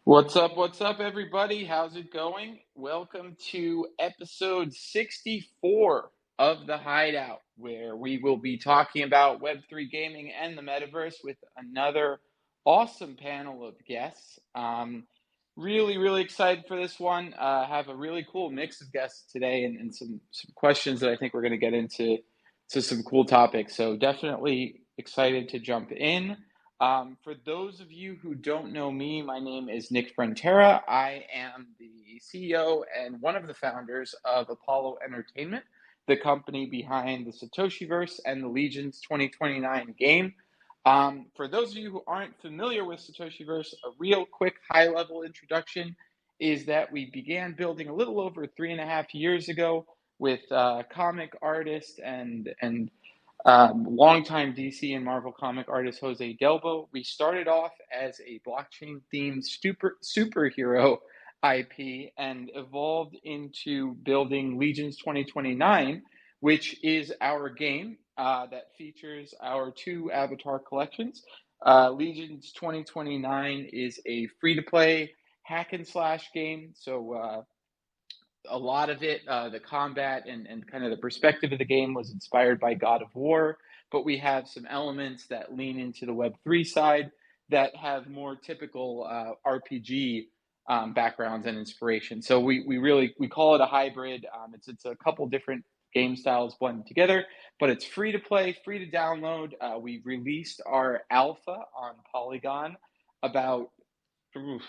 What's up, everybody? How's it going? Welcome to episode 64 of the Hideout, where we will be talking about Web3 gaming and the Metaverse with another awesome panel of guests. Really excited for this one. Have a really cool mix of guests today and some questions that I think we're going to get into some cool topics. So definitely excited to jump in. For those of you who don't know me, my name is Nick Frontera. I am the CEO and one of the founders of Apollo Entertainment, the company behind the Satoshiverse and the Legions 2029 game. For those of you who aren't familiar with Satoshiverse, a real quick high-level introduction is that we began building a little over 3.5 years ago with comic artist and longtime DC and Marvel comic artist Jose Delbo. We started off as a blockchain-themed superhero IP and evolved into building Legions 2029, which is our game that features our two avatar collections. Legions 2029 is a free-to-play hack and slash game, so a lot of it, the combat and kind of the perspective of the game was inspired by God of War, but we have some elements that lean into the Web3 side that have more typical RPG backgrounds and inspiration. So we call it a hybrid. It's a couple different game styles blended together, but it's free to play, free to download. We released our alpha on Polygon about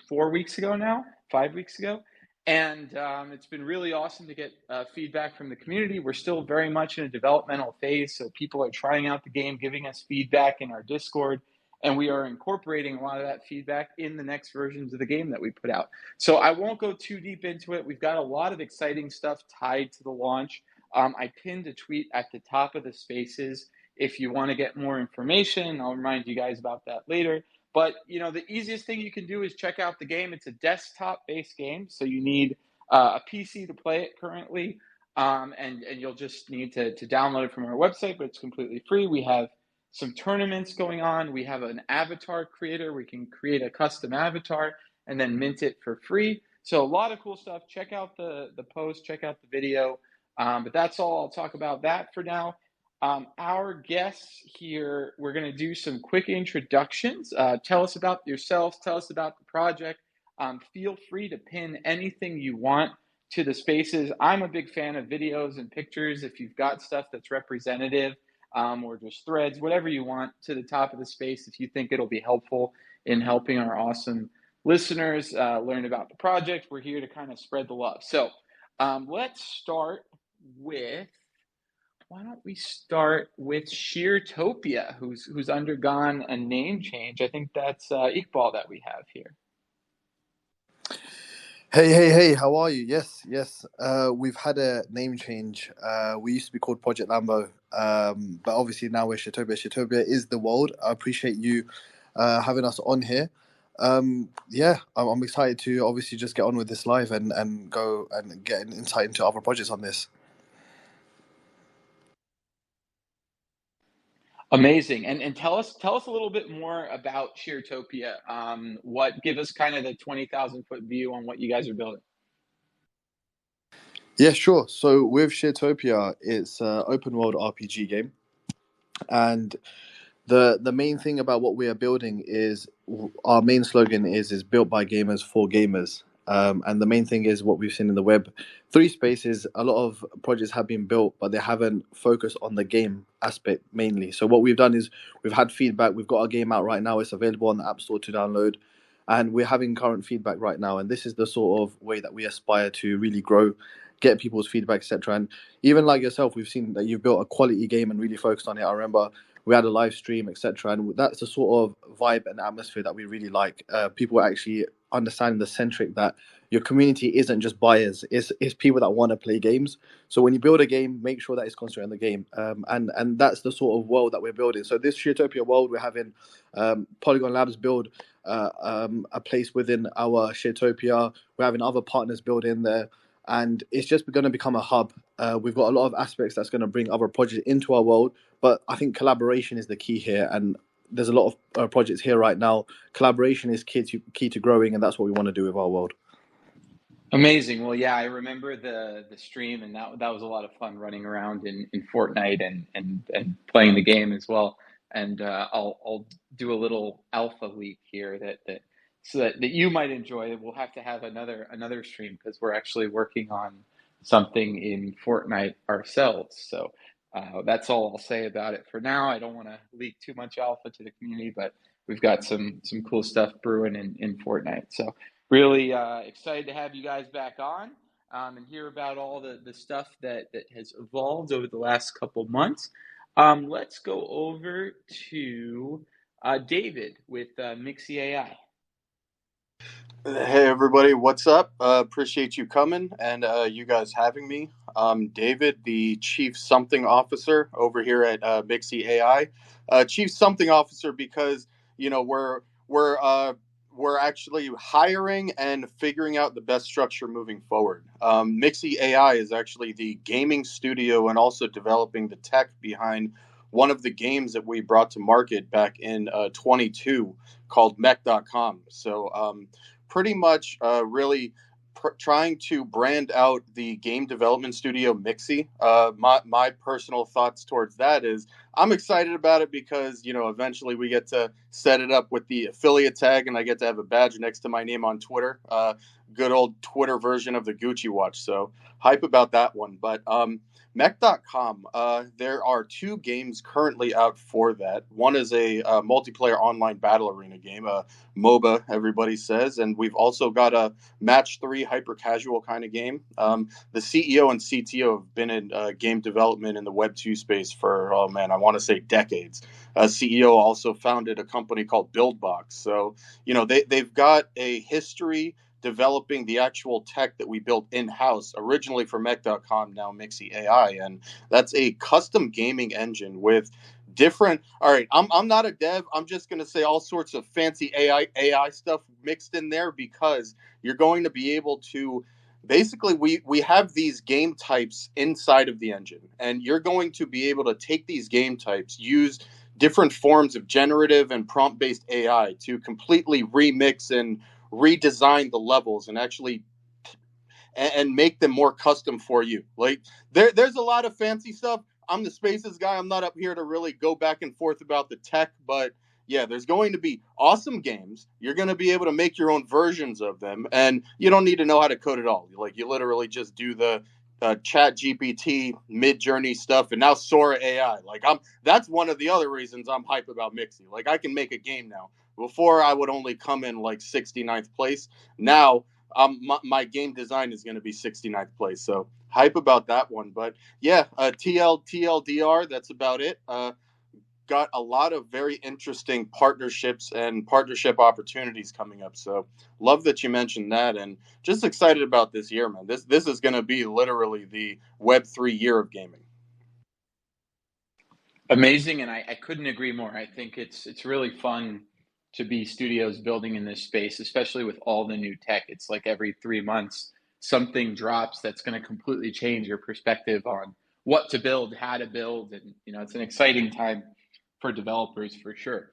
4 weeks ago now, 5 weeks ago. And it's been really awesome to get feedback from the community. We're still very much in a developmental phase, so people are trying out the game, giving us feedback in our Discord, and we are incorporating a lot of that feedback in the next versions of the game that we put out. So I won't go too deep into it. We've got a lot of exciting stuff tied to the launch. I pinned a tweet at the top of the spaces if you want to get more information. I'll remind you guys about that later. But the easiest thing you can do is check out the game. It's a desktop-based game, so you need a PC to play it currently, and you'll just need to download it from our website. But it's completely free. We have some tournaments going on. We have an avatar creator. We can create a custom avatar and then mint it for free. So a lot of cool stuff. Check out the post. Check out the video. But that's all. I'll talk about that for now. Our guests here, we're going to do some quick introductions. Tell us about yourselves. Tell us about the project. Feel free to pin anything you want to the spaces. I'm a big fan of videos and pictures. If you've got stuff that's representative or just threads, whatever you want to the top of the space, if you think it'll be helpful in helping our awesome listeners learn about the project, we're here to kind of spread the love. So let's start with... Why don't we start with Sheertopia, who's undergone a name change? I think that's Iqbal that we have here. Hey, how are you? Yes. We've had a name change. We used to be called Project Lambo, but obviously now we're Sheertopia. Sheertopia is the world. I appreciate you having us on here. I'm excited to obviously just get on with this live and go and get an insight into other projects on this. Amazing. And tell us a little bit more about Sheertopia. Give us kind of the 20,000-foot view on what you guys are building. Yeah, sure. So with Sheertopia, it's an open world RPG game, and the main thing about what we are building is our main slogan is built by gamers for gamers. And the main thing is what we've seen in the Web3 space is a lot of projects have been built, but they haven't focused on the game aspect mainly. So what we've done is we've had feedback. We've got our game out right now. It's available on the App Store to download. And we're having current feedback right now. And this is the sort of way that we aspire to really grow, get people's feedback, etc. And even like yourself, we've seen that you've built a quality game and really focused on it. I remember we had a live stream, etc. And that's the sort of vibe and atmosphere that we really like. People actually understanding the centric that your community isn't just buyers, it's people that want to play games. So when you build a game, make sure that it's concentrated on the game. And that's the sort of world that we're building. So this Sheertopia world, we're having Polygon Labs build a place within our Sheertopia. We're having other partners build in there. And it's just going to become a hub. We've got a lot of aspects that's going to bring other projects into our world. But I think collaboration is the key here. And there's a lot of projects here right now. Collaboration is key to growing, and that's what we want to do with our world. Amazing. Well, yeah, I remember the stream, and that was a lot of fun running around in Fortnite and playing the game as well. And I'll do a little alpha leak here that so that you might enjoy. We'll have to have another stream because we're actually working on something in Fortnite ourselves. So that's all I'll say about it for now. I don't want to leak too much alpha to the community, but we've got some cool stuff brewing in Fortnite. So really excited to have you guys back on and hear about all the stuff that has evolved over the last couple months. Let's go over to David with Mixie AI. Hey everybody, what's up? Appreciate you coming and you guys having me. I'm David, the Chief Something Officer over here at Mixie AI. Chief Something Officer because you know we're actually hiring and figuring out the best structure moving forward. Mixie AI is actually the gaming studio and also developing the tech behind one of the games that we brought to market back in 22 called Mech.com. So pretty much really trying to brand out the game development studio Mixie. My personal thoughts towards that is I'm excited about it because, you know, eventually we get to set it up with the affiliate tag and I get to have a badge next to my name on Twitter. Good old Twitter version of the Gucci watch. So hype about that one. But Mech.com, there are two games currently out for that. One is a multiplayer online battle arena game, MOBA, everybody says. And we've also got a match 3 hyper casual kind of game. The CEO and CTO have been in game development in the Web2 space for, oh man, I want to say decades. CEO also founded a company called BuildBox. So, you know, they've got a history developing the actual tech that we built in-house originally for Mech.com, now Mixie AI. And that's a custom gaming engine with different. All right, I'm not a dev. I'm just going to say all sorts of fancy AI stuff mixed in there because you're going to be able to basically we have these game types inside of the engine, and you're going to be able to take these game types, use different forms of generative and prompt-based AI to completely remix and redesign the levels and actually and make them more custom for you. Like there's a lot of fancy stuff. I'm the spaces guy. I'm not up here to really go back and forth about the tech, but yeah, there's going to be awesome games. You're going to be able to make your own versions of them, and you don't need to know how to code at all. Like you literally just do the Chat GPT, Mid Journey stuff, and now Sora AI. Like that's one of the other reasons I'm hype about Mixie. Like I can make a game now. Before I would only come in like 69th place. Now my game design is going to be 69th place. So hype about that one. But yeah, TLDR, that's about it. Got a lot of very interesting partnerships and partnership opportunities coming up. So love that you mentioned that, and just excited about this year, man. This is going to be literally the Web3 year of gaming. Amazing, and I couldn't agree more. I think it's really fun to be studios building in this space, especially with all the new tech. It's like every 3 months something drops that's going to completely change your perspective on what to build, how to build, and you know it's an exciting time for developers for sure.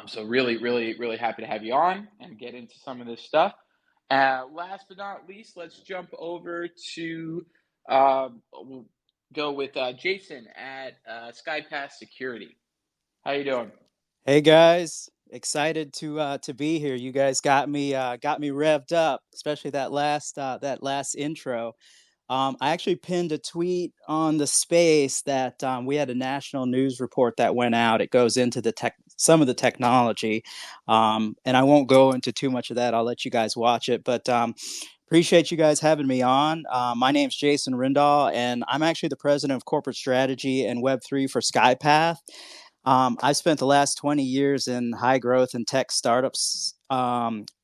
So really happy to have you on and get into some of this stuff. Last but not least, let's jump over to we'll go with Jason at SkyPass Security. How you doing? Hey guys, excited to be here. You guys got me revved up, especially that last intro. I actually pinned a tweet on the space that we had a national news report that went out. It goes into some of the technology, and I won't go into too much of that. I'll let you guys watch it, but appreciate you guys having me on. My name's Jason Rindahl, and I'm actually the president of corporate strategy and Web3 for SkyPath. I spent the last 20 years in high growth and tech startups.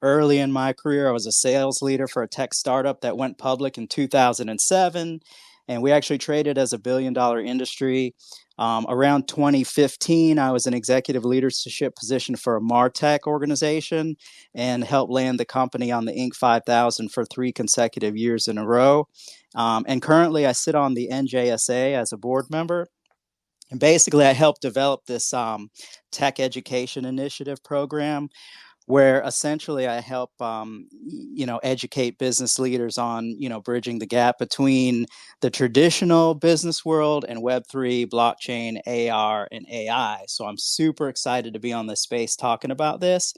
Early in my career, I was a sales leader for a tech startup that went public in 2007, and we actually traded as $1 billion industry. Around 2015, I was an executive leadership position for a MarTech organization and helped land the company on the Inc. 5000 for 3 consecutive years in a row. And currently, I sit on the NJSA as a board member. And basically, I helped develop this tech education initiative program where essentially I help, educate business leaders on, bridging the gap between the traditional business world and Web3, blockchain, AR, and AI. So I'm super excited to be on this space talking about this.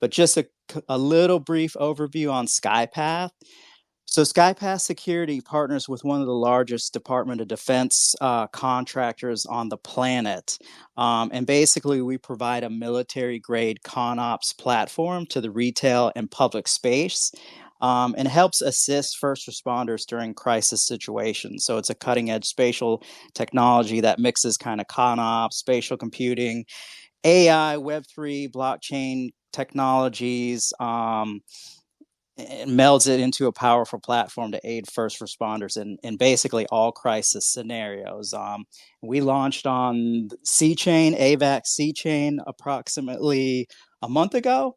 But just a a little brief overview on SkyPath. So SkyPass Security partners with one of the largest Department of Defense contractors on the planet. And basically, we provide a military-grade ConOps platform to the retail and public space, and helps assist first responders during crisis situations. So it's a cutting-edge spatial technology that mixes kind of ConOps, spatial computing, AI, Web3, blockchain technologies, and melds it into a powerful platform to aid first responders in basically all crisis scenarios. We launched on C-Chain, AVAX C-Chain, approximately a month ago.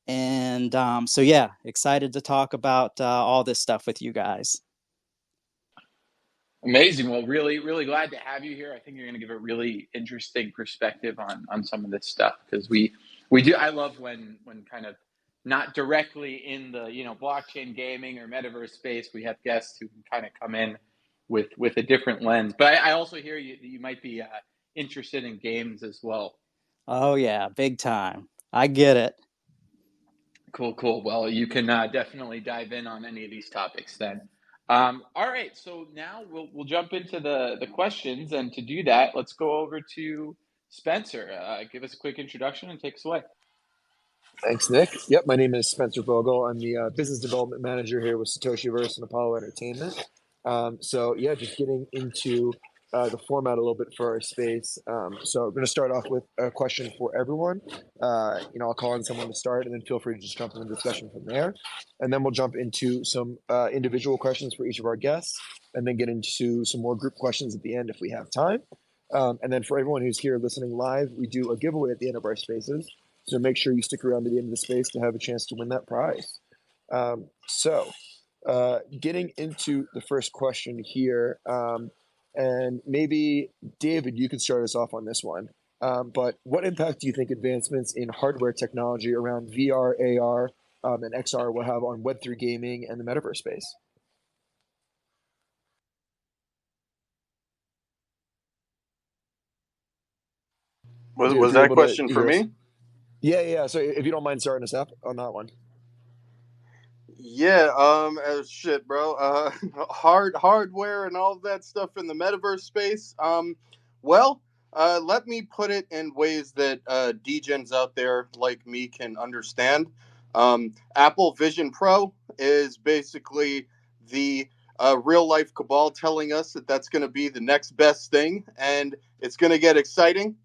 And so, yeah, excited to talk about all this stuff with you guys. Amazing. Well, really, really glad to have you here. I think you're going to give a really interesting perspective on some of this stuff, because we do. I love when kind of not directly in the blockchain gaming or metaverse space, we have guests who can kind of come in with a different lens. But I also hear you might be interested in games as well. Oh yeah, big time. I get it. Cool. Well, you can definitely dive in on any of these topics then. All right, so now we'll jump into the questions, and to do that, let's go over to Spencer. Give us a quick introduction and take us away. Thanks, Nick. Yep, my name is Spencer Vogel. I'm the business development manager here with Satoshiverse and Apollo Entertainment. Just getting into the format a little bit for our space. So we're going to start off with a question for everyone. I'll call on someone to start, and then feel free to just jump into the discussion from there. And then we'll jump into some individual questions for each of our guests, and then get into some more group questions at the end if we have time. And then for everyone who's here listening live, we do a giveaway at the end of our spaces. So make sure you stick around to the end of the space to have a chance to win that prize. Getting into the first question here, and maybe David, you can start us off on this one. But what impact do you think advancements in hardware technology around VR, AR, and XR will have on Web3 gaming and the metaverse space? Was that question for me? Yeah. So if you don't mind starting us up on that one. Yeah, shit, bro. Hardware and all that stuff in the metaverse space. Let me put it in ways that degens out there like me can understand. Apple Vision Pro is basically the real life cabal telling us that that's going to be the next best thing, and it's going to get exciting.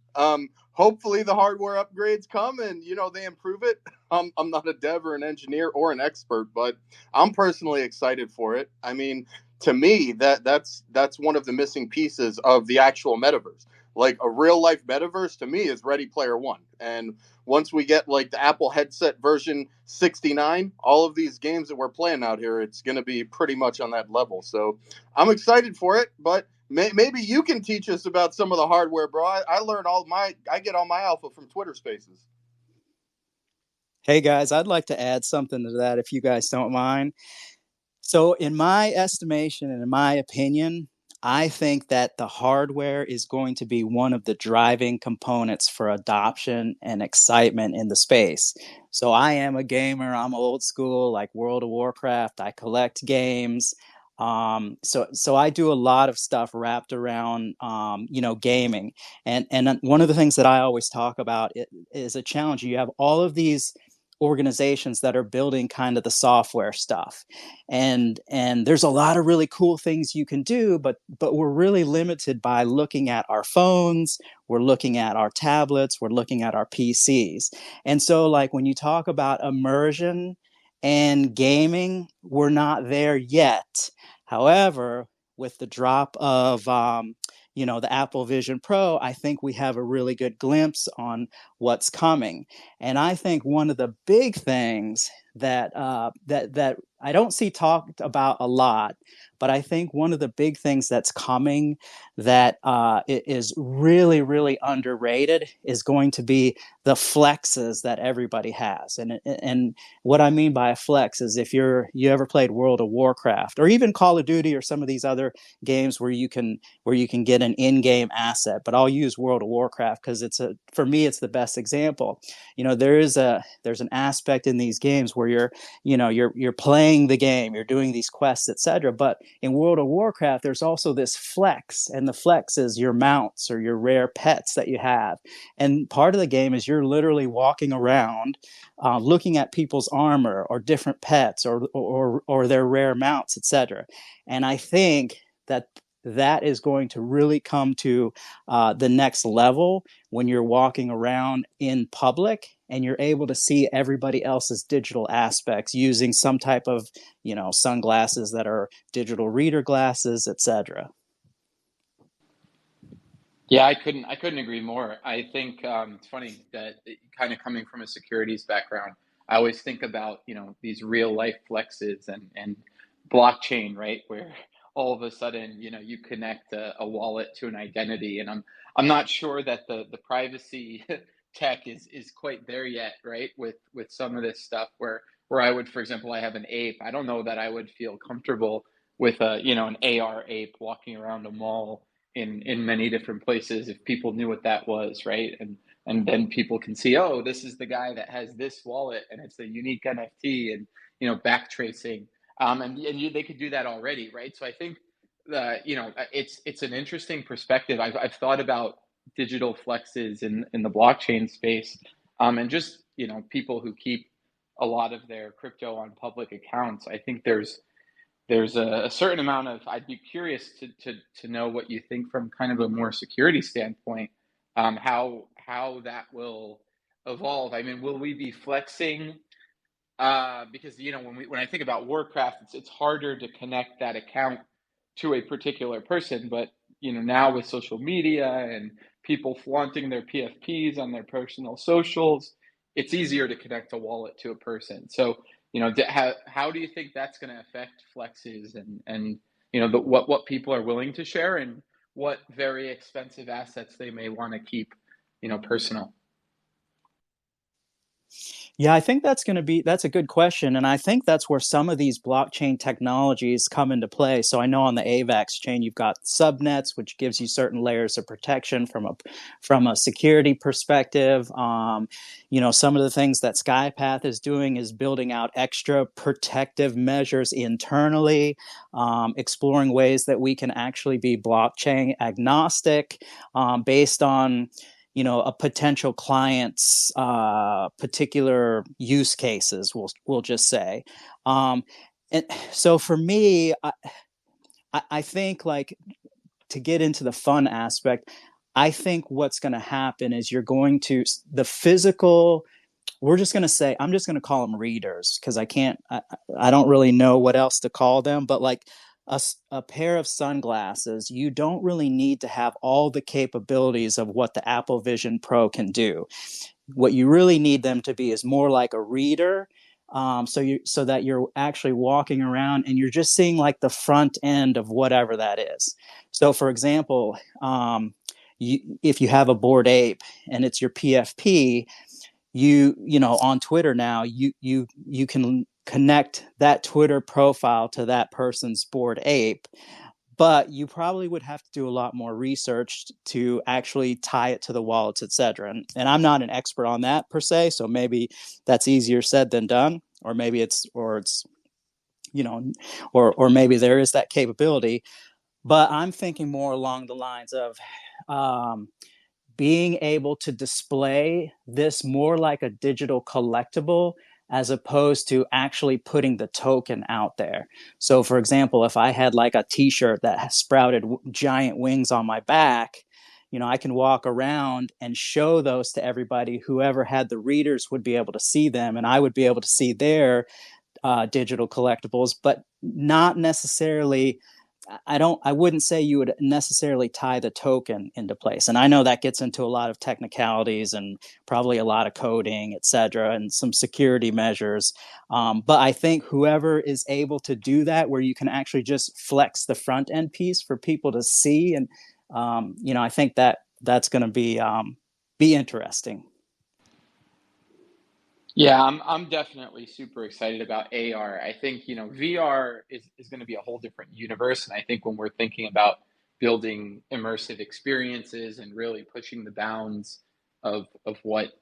Hopefully the hardware upgrades come and they improve it. I'm not a dev or an engineer or an expert, but I'm personally excited for it. I mean, to me, that's one of the missing pieces of the actual metaverse. Like a real life metaverse to me is Ready Player One. And once we get like the Apple headset version 69, all of these games that we're playing out here, it's going to be pretty much on that level. So I'm excited for it, but maybe you can teach us about some of the hardware, bro. I get all my alpha from Twitter Spaces. Hey guys, I'd like to add something to that if you guys don't mind. So in my estimation and in my opinion, I think that the hardware is going to be one of the driving components for adoption and excitement in the space. So I am a gamer. I'm old school, like World of Warcraft. I collect games. So I do a lot of stuff wrapped around, gaming. And one of the things that I always talk about is a challenge. You have all of these organizations that are building kind of the software stuff, and there's a lot of really cool things you can do, but we're really limited by looking at our phones, we're looking at our tablets, we're looking at our PCs. And so like when you talk about immersion and gaming, we're not there yet. However, with the drop of the Apple Vision Pro, I think we have a really good glimpse on what's coming. And I think one of the big things that I don't see talked about a lot, but I think one of the big things that's coming that is really, really underrated is going to be the flexes that everybody has. And what I mean by a flex is if you ever played World of Warcraft or even Call of Duty or some of these other games where you can get an in-game asset, but I'll use World of Warcraft because for me it's the best example. There's an aspect in these games where you're playing the game, you're doing these quests, etc. But in World of Warcraft, there's also this flex, and the flex is your mounts or your rare pets that you have. And part of the game is you're literally walking around, looking at people's armor or different pets or their rare mounts, etc. And I think that is going to really come to the next level when you're walking around in public and you're able to see everybody else's digital aspects using some type of, sunglasses that are digital reader glasses, etc. Yeah, I couldn't agree more. I think it's funny that kind of coming from a securities background, I always think about, these real life flexes and blockchain, right? Where all of a sudden, you connect a wallet to an identity, and I'm not sure that the privacy tech is quite there yet, right? With some of this stuff where I would, for example, I have an ape. I don't know that I would feel comfortable with an AR ape walking around a mall in many different places if people knew what that was, right? And then people can see, oh, this is the guy that has this wallet and it's a unique NFT, and back tracing, they could do that already, right? So I think it's an interesting perspective. I've thought about digital flexes in the blockchain space, and just people who keep a lot of their crypto on public accounts. I think there's a certain amount of, I'd be curious to know what you think from kind of a more security standpoint, how that will evolve. I mean, will we be flexing? Because when I think about Warcraft, it's harder to connect that account to a particular person, but now with social media and people flaunting their PFPs on their personal socials, it's easier to connect a wallet to a person. So how do you think that's going to affect flexes and what people are willing to share and what very expensive assets they may want to keep personal? Yeah, I think that's a good question. And I think that's where some of these blockchain technologies come into play. So I know on the AVAX chain, you've got subnets, which gives you certain layers of protection from a security perspective. Some of the things that SkyPath is doing is building out extra protective measures internally, exploring ways that we can actually be blockchain agnostic, based on a potential client's particular use cases, we'll just say. And so for me, I think, like, to get into the fun aspect, I think what's going to happen is you're going to the physical. I'm just going to call them readers because I don't really know what else to call them, but like a pair of sunglasses, you don't really need to have all the capabilities of what the Apple Vision Pro can do. What you really need them to be is more like a reader, so that you're actually walking around and you're just seeing like the front end of whatever that is. So, for example, if you have a Bored Ape and it's your PFP, on Twitter now, you can connect that Twitter profile to that person's Bored Ape, but you probably would have to do a lot more research to actually tie it to the wallets, etc. And I'm not an expert on that per se, so maybe that's easier said than done, or maybe or maybe there is that capability. But I'm thinking more along the lines of being able to display this more like a digital collectible as opposed to actually putting the token out there. So, for example, if I had like a t-shirt that sprouted giant wings on my back, I can walk around and show those to everybody. Whoever had the readers would be able to see them, and I would be able to see their digital collectibles, but not necessarily I wouldn't say you would necessarily tie the token into place. And I know that gets into a lot of technicalities and probably a lot of coding, et cetera, and some security measures. But I think whoever is able to do that, where you can actually just flex the front end piece for people to see, and I think that's going to be interesting. Yeah, I'm definitely super excited about AR. I think, VR is going to be a whole different universe. And I think when we're thinking about building immersive experiences and really pushing the bounds of what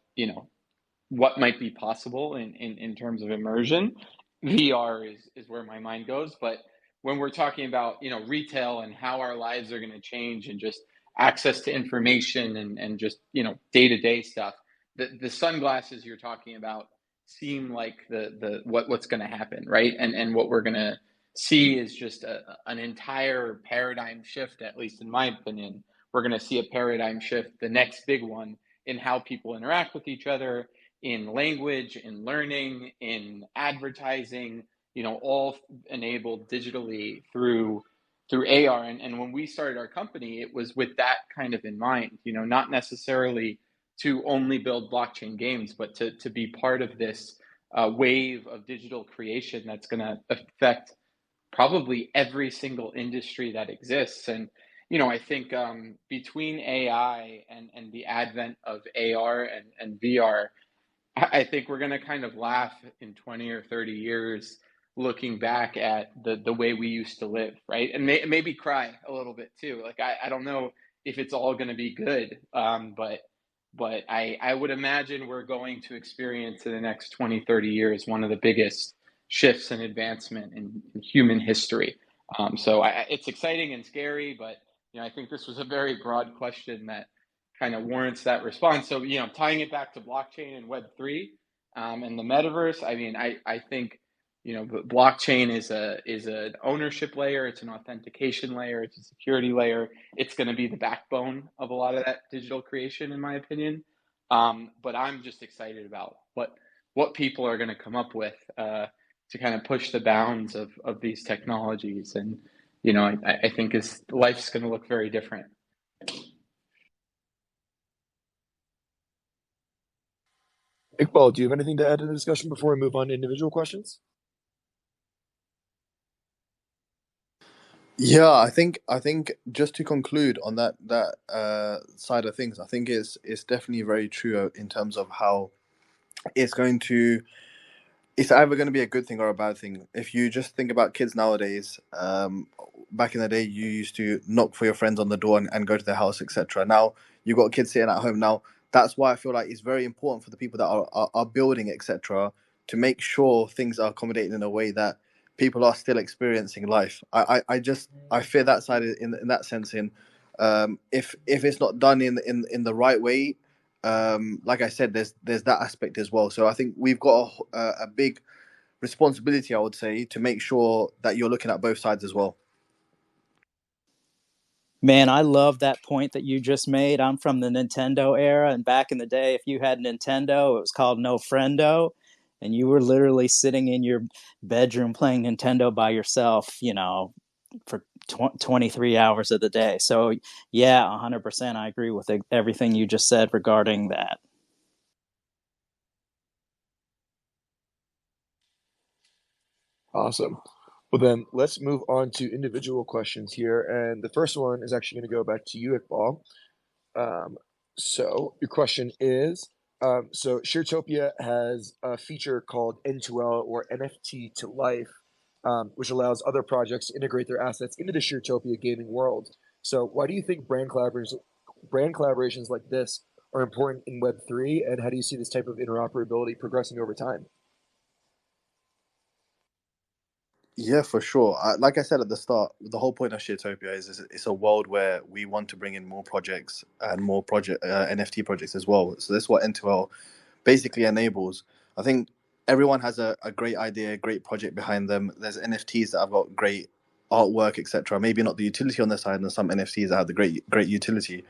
might be possible in terms of immersion, VR is where my mind goes. But when we're talking about, retail and how our lives are going to change and just access to information and just, day-to-day stuff, the sunglasses you're talking about seem like what's going to happen, right? And what we're going to see is just an entire paradigm shift, at least in my opinion. We're going to see a paradigm shift, the next big one, in how people interact with each other, in language, in learning, in advertising, all enabled digitally through AR. And when we started our company, it was with that kind of in mind, not necessarily to only build blockchain games, but to be part of this wave of digital creation that's going to affect probably every single industry that exists. And I think between AI and the advent of AR and VR, I think we're going to kind of laugh in 20 or 30 years looking back at the way we used to live, right? And maybe cry a little bit too. Like, I don't know if it's all going to be good, but I would imagine we're going to experience in the next 20, 30 years one of the biggest shifts and advancement in human history. So it's exciting and scary, but I think this was a very broad question that kind of warrants that response. So, tying it back to blockchain and Web3 and the metaverse, I mean, I think, blockchain is an ownership layer, it's an authentication layer, it's a security layer. It's going to be the backbone of a lot of that digital creation, in my opinion. But I'm just excited about what people are going to come up with to kind of push the bounds of these technologies. And, I think life's going to look very different. Iqbal, do you have anything to add to the discussion before we move on to individual questions? Yeah, I think just to conclude on that side of things, I think it's definitely very true in terms of how it's going to it's either going to be a good thing or a bad thing. If you just think about kids nowadays, back in the day, you used to knock for your friends on the door and go to their house, etc. Now you got kids sitting at home. Now that's why I feel like it's very important for the people that are building, etc., to make sure things are accommodated in a way that people are still experiencing life. I fear that side in that sense. If it's not done in the right way, like I said, there's that aspect as well. So I think we've got a big responsibility, I would say, to make sure that you're looking at both sides as well. Man, I love that point that you just made. I'm from the Nintendo era, and back in the day, if you had Nintendo, it was called No Friendo, and you were literally sitting in your bedroom playing Nintendo by yourself, for 23 hours of the day. So yeah, 100%, I agree with everything you just said regarding that. Awesome. Well, then let's move on to individual questions here. And the first one is actually going to go back to you, Iqbal. So your question is, so Sharetopia has a feature called N2L, or NFT to Life, which allows other projects to integrate their assets into the Sharetopia gaming world. So why do you think brand collaborations like this are important in Web3, and how do you see this type of interoperability progressing over time? Yeah, for sure. Like I said at the start, the whole point of Sharetopia is it's a world where we want to bring in more projects and more NFT projects as well. So this is what N2L basically enables. I think everyone has a great idea, great project behind them. There's NFTs that have got great artwork, etc. Maybe not the utility on their side, and some NFTs that have the great utility.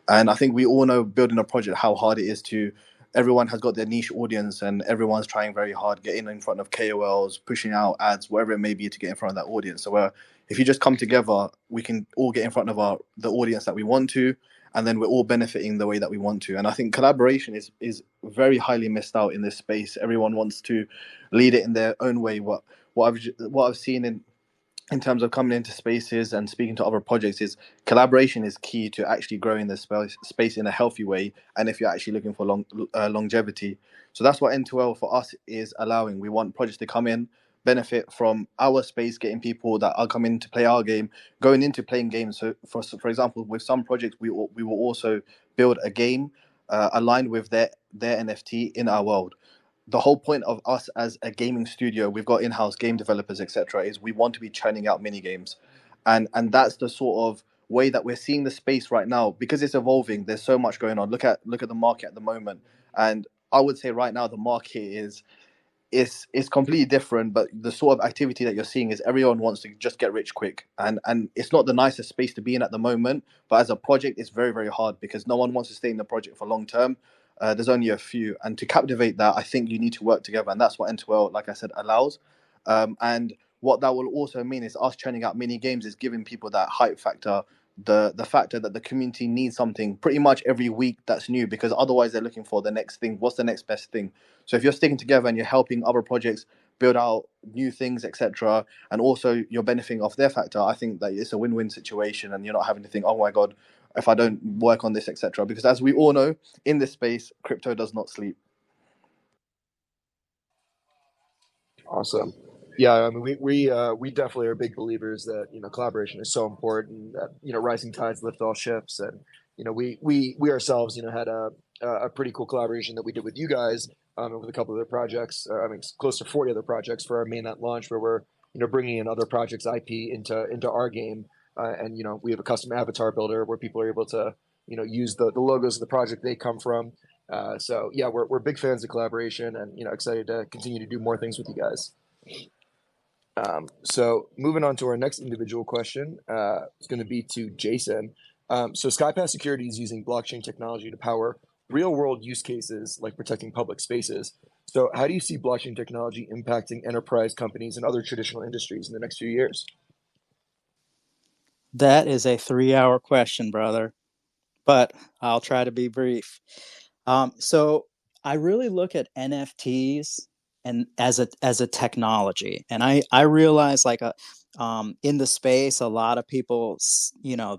And I think we all know, building a project, how hard it is to everyone has got their niche audience, and everyone's trying very hard, getting in front of KOLs, pushing out ads, whatever it may be, to get in front of that audience. So if you just come together, we can all get in front of the audience that we want to, and then we're all benefiting the way that we want to. And I think collaboration is very highly missed out in this space. Everyone wants to lead it in their own way. What I've seen in terms of coming into spaces and speaking to other projects is collaboration is key to actually growing the space in a healthy way, and if you're actually looking for longevity. So that's what N2L for us is allowing. We want projects to come in, benefit from our space, getting people that are coming to play our game, going into playing games. So for example, with some projects, we will also build a game aligned with their NFT in our world. The whole point of us as a gaming studio, we've got in-house game developers, etc., is we want to be churning out mini games, and that's the sort of way that we're seeing the space right now, because it's evolving. There's so much going on. Look at the market at the moment, and I would say right now the market is completely different, but the sort of activity that you're seeing is everyone wants to just get rich quick, and it's not the nicest space to be in at the moment. But as a project, it's very, very hard because no one wants to stay in the project for long term. There's only a few, and to captivate that, I think you need to work together, and that's what N2L, like I said, allows. And what that will also mean is us churning out mini games is giving people that hype factor, the factor that the community needs something pretty much every week that's new, because otherwise they're looking for the next thing. What's the next best thing? So if you're sticking together and you're helping other projects build out new things, etc., and also you're benefiting off their factor, I think that it's a win-win situation, and you're not having to think, oh my god, if I don't work on this, etc. Because as we all know, in this space, crypto does not sleep. Awesome. Yeah, I mean, we definitely are big believers that collaboration is so important. That rising tides lift all ships, and we ourselves had a pretty cool collaboration that we did with you guys with a couple of other projects. I mean, close to 40 other projects for our mainnet launch, where we're bringing in other projects' IP into our game, and we have a custom avatar builder where people are able to use the logos of the project they come from. So yeah, we're big fans of collaboration, and excited to continue to do more things with you guys. So moving on to our next individual question, it's going to be to Jason. So SkyPass Security is using blockchain technology to power real world use cases like protecting public spaces. So how do you see blockchain technology impacting enterprise companies and other traditional industries in the next few years? That is a 3-hour question, brother, but I'll try to be brief. So I really look at NFTs and as a technology, and I realize in the space, a lot of people,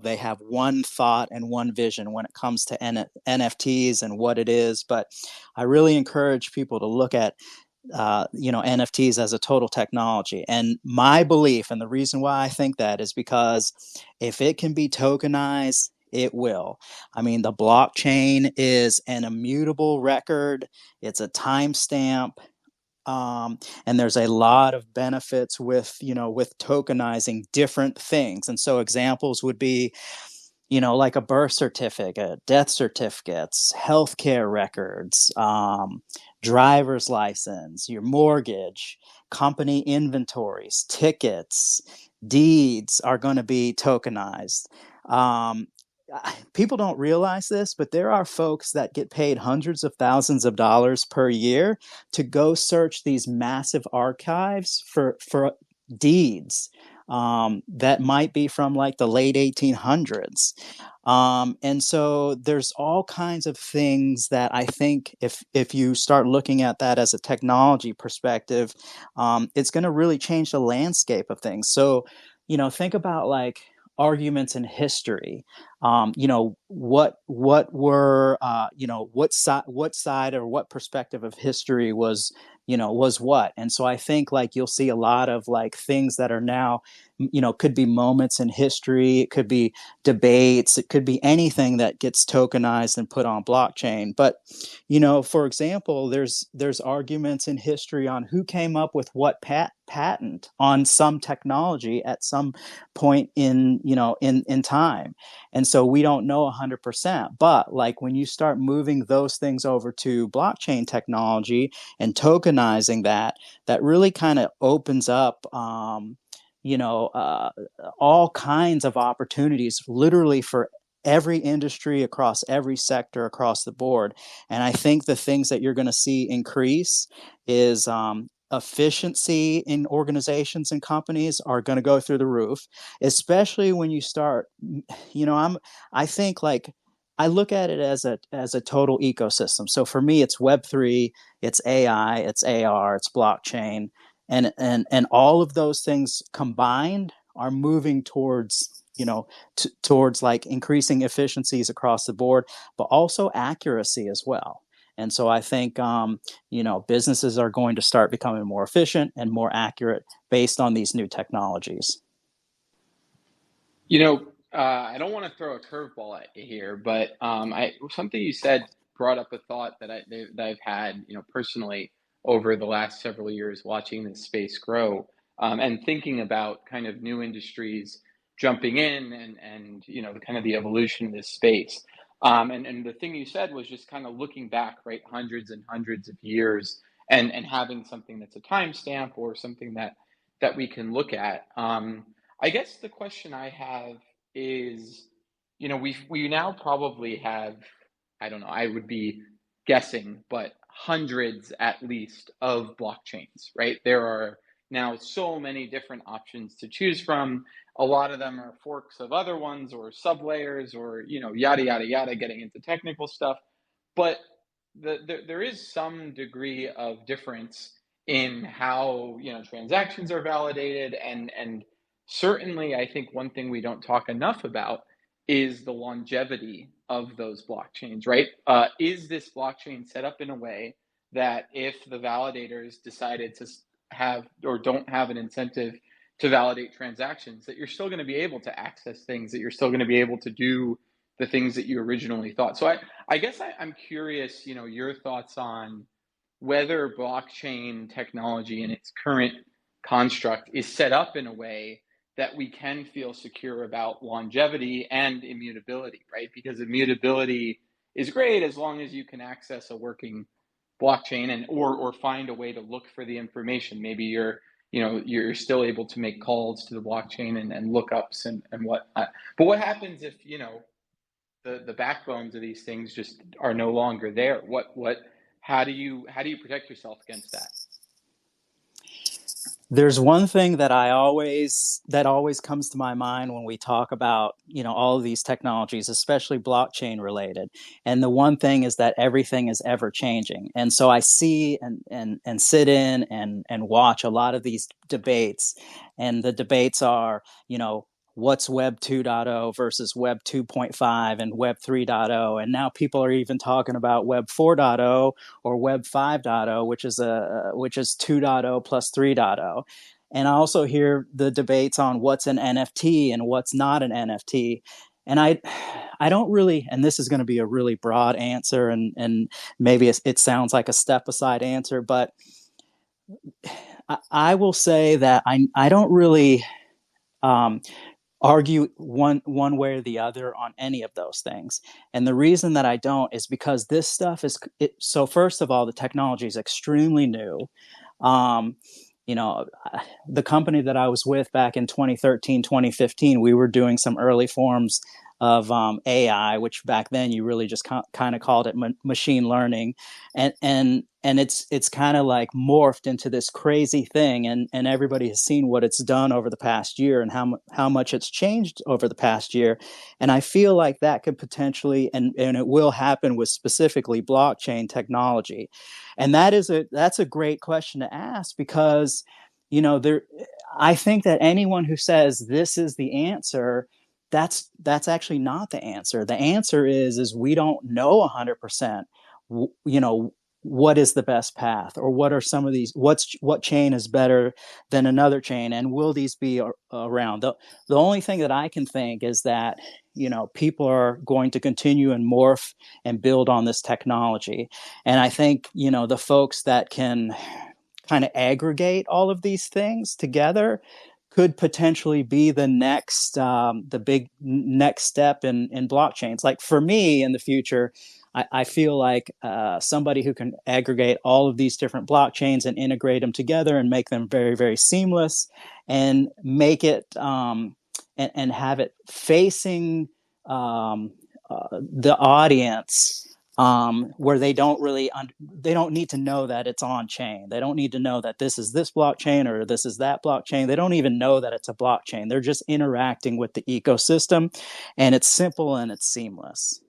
they have one thought and one vision when it comes to NFTs and what it is, but I really encourage people to look at NFTs as a total technology. And my belief, and the reason why I think that, is because if it can be tokenized, it will. I mean, the blockchain is an immutable record. It's a timestamp. And there's a lot of benefits with tokenizing different things. And so examples would be, like a birth certificate, death certificates, healthcare records, driver's license, your mortgage, company inventories, tickets, deeds are going to be tokenized. People don't realize this, but there are folks that get paid hundreds of thousands of dollars per year to go search these massive archives for deeds that might be from like the late 1800s. And so there's all kinds of things that I think if you start looking at that as a technology perspective, it's going to really change the landscape of things. So, think about like arguments in history. What were what side or what perspective of history was what. And so I think like you'll see a lot of like things that are now could be moments in history, it could be debates, it could be anything that gets tokenized and put on blockchain. But for example, there's arguments in history on who came up with what patent on some technology at some point in time. And so we don't know 100%, but like when you start moving those things over to blockchain technology and tokenizing that really kind of opens up all kinds of opportunities literally for every industry, across every sector, across the board. And I think the things that you're going to see increase is efficiency in organizations and companies are going to go through the roof, especially when you start, I think like, I look at it as a total ecosystem. So for me, it's Web3, it's AI, it's AR, it's blockchain, and all of those things combined are moving towards towards like increasing efficiencies across the board, but also accuracy as well. And so I think businesses are going to start becoming more efficient and more accurate based on these new technologies. I don't want to throw a curveball at you here, but something you said brought up a thought that I've had, personally over the last several years watching this space grow, and thinking about kind of new industries jumping in and the kind of the evolution of this space. And the thing you said was just kind of looking back, right, hundreds and hundreds of years, and having something that's a timestamp or something that we can look at. I guess the question I have is, we now probably have, I don't know, I would be guessing, but hundreds at least of blockchains, right? There are now so many different options to choose from. A lot of them are forks of other ones or sublayers or, yada, yada, yada, getting into technical stuff. But there is some degree of difference in how, transactions are validated. And certainly, I think one thing we don't talk enough about is the longevity of those blockchains, right? Is this blockchain set up in a way that if the validators decided to have or don't have an incentive to validate transactions, that you're still going to be able to access things, that you're still going to be able to do the things that you originally thought? So I guess I'm curious, your thoughts on whether blockchain technology in its current construct is set up in a way that we can feel secure about longevity and immutability, right? Because immutability is great as long as you can access a working blockchain and or find a way to look for the information. Maybe you're still able to make calls to the blockchain and lookups and whatnot. But what happens if the backbones of these things just are no longer there? How do you protect yourself against that? There's one thing that always comes to my mind when we talk about, all of these technologies, especially blockchain related. And the one thing is that everything is ever changing. And so I see and sit in and watch a lot of these debates. And the debates are, what's Web 2.0 versus Web 2.5 and Web 3.0. And now people are even talking about Web 4.0 or Web 5.0, which is 2.0 plus 3.0. And I also hear the debates on what's an NFT and what's not an NFT. And I don't really, and this is going to be a really broad answer, and maybe it sounds like a step aside answer, but I will say that I don't really argue one way or the other on any of those things. And the reason that I don't is because this stuff so first of all, the technology is extremely new. The company that I was with back in 2013, 2015, we were doing some early forms of AI, which back then you really just kind of called it machine learning, and it's kind of like morphed into this crazy thing, and everybody has seen what it's done over the past year and how much it's changed over the past year. And I feel like that could potentially and it will happen with specifically blockchain technology. And that's a great question to ask, because I think that anyone who says this is the answer, that's actually not the answer. The answer is we don't know 100%, what is the best path, or what are some of these, what chain is better than another chain, and will these be around? The only thing that I can think is that, people are going to continue and morph and build on this technology. And I think, the folks that can kind of aggregate all of these things together could potentially be the big next step in blockchains. Like for me in the future, I feel like somebody who can aggregate all of these different blockchains and integrate them together and make them very, very seamless, and make it and have it facing the audience where they don't really they don't need to know that it's on chain. They don't need to know that this is this blockchain or this is that blockchain. They don't even know that it's a blockchain. They're just interacting with the ecosystem, and it's simple and it's seamless.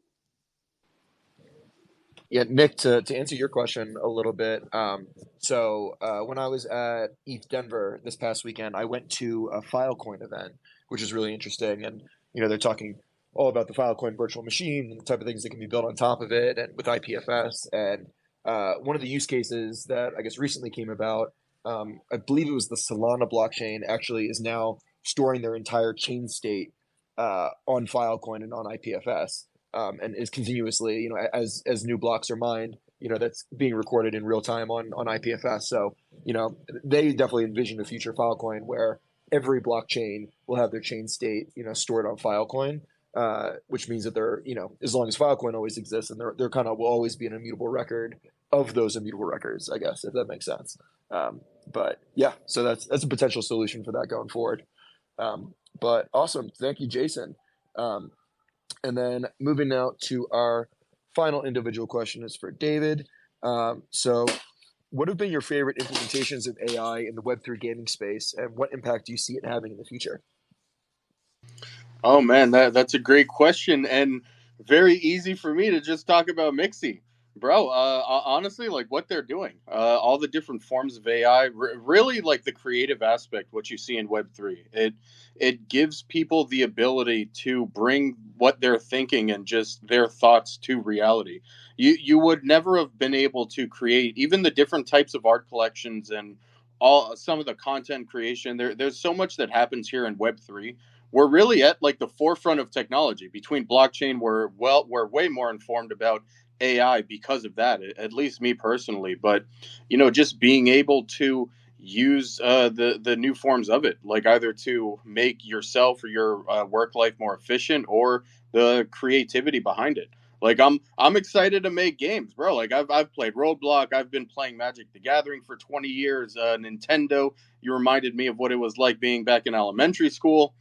Yeah, Nick, to answer your question a little bit, when I was at ETH Denver this past weekend, I went to a Filecoin event, which is really interesting. And, they're talking all about the Filecoin virtual machine and the type of things that can be built on top of it and with IPFS. And one of the use cases that I guess recently came about, I believe it was the Solana blockchain, actually is now storing their entire chain state on Filecoin and on IPFS. And is continuously, as new blocks are mined, that's being recorded in real time on IPFS. So, they definitely envision a future Filecoin where every blockchain will have their chain state, stored on Filecoin, which means that they're, as long as Filecoin always exists, and they're kind of will always be an immutable record of those immutable records, I guess, if that makes sense. But yeah, so that's a potential solution for that going forward. But awesome, thank you, Jason. And then moving now to our final individual question is for David. So what have been your favorite implementations of AI in the Web3 gaming space, and what impact do you see it having in the future? Oh man, that's a great question, and very easy for me to just talk about Mixie. Bro, honestly, like what they're doing, all the different forms of AI, really like the creative aspect, what you see in Web3. It gives people the ability to bring what they're thinking and just their thoughts to reality. You would never have been able to create even the different types of art collections and all some of the content creation. There's so much that happens here in Web3. We're really at like the forefront of technology. Between blockchain, we're way more informed about AI because of that, at least me personally. But just being able to use the new forms of it, like either to make yourself or your work life more efficient, or the creativity behind it. Like I'm excited to make games, bro. Like I've played Roadblock. I've been playing Magic the Gathering for 20 years. Nintendo. You reminded me of what it was like being back in elementary school.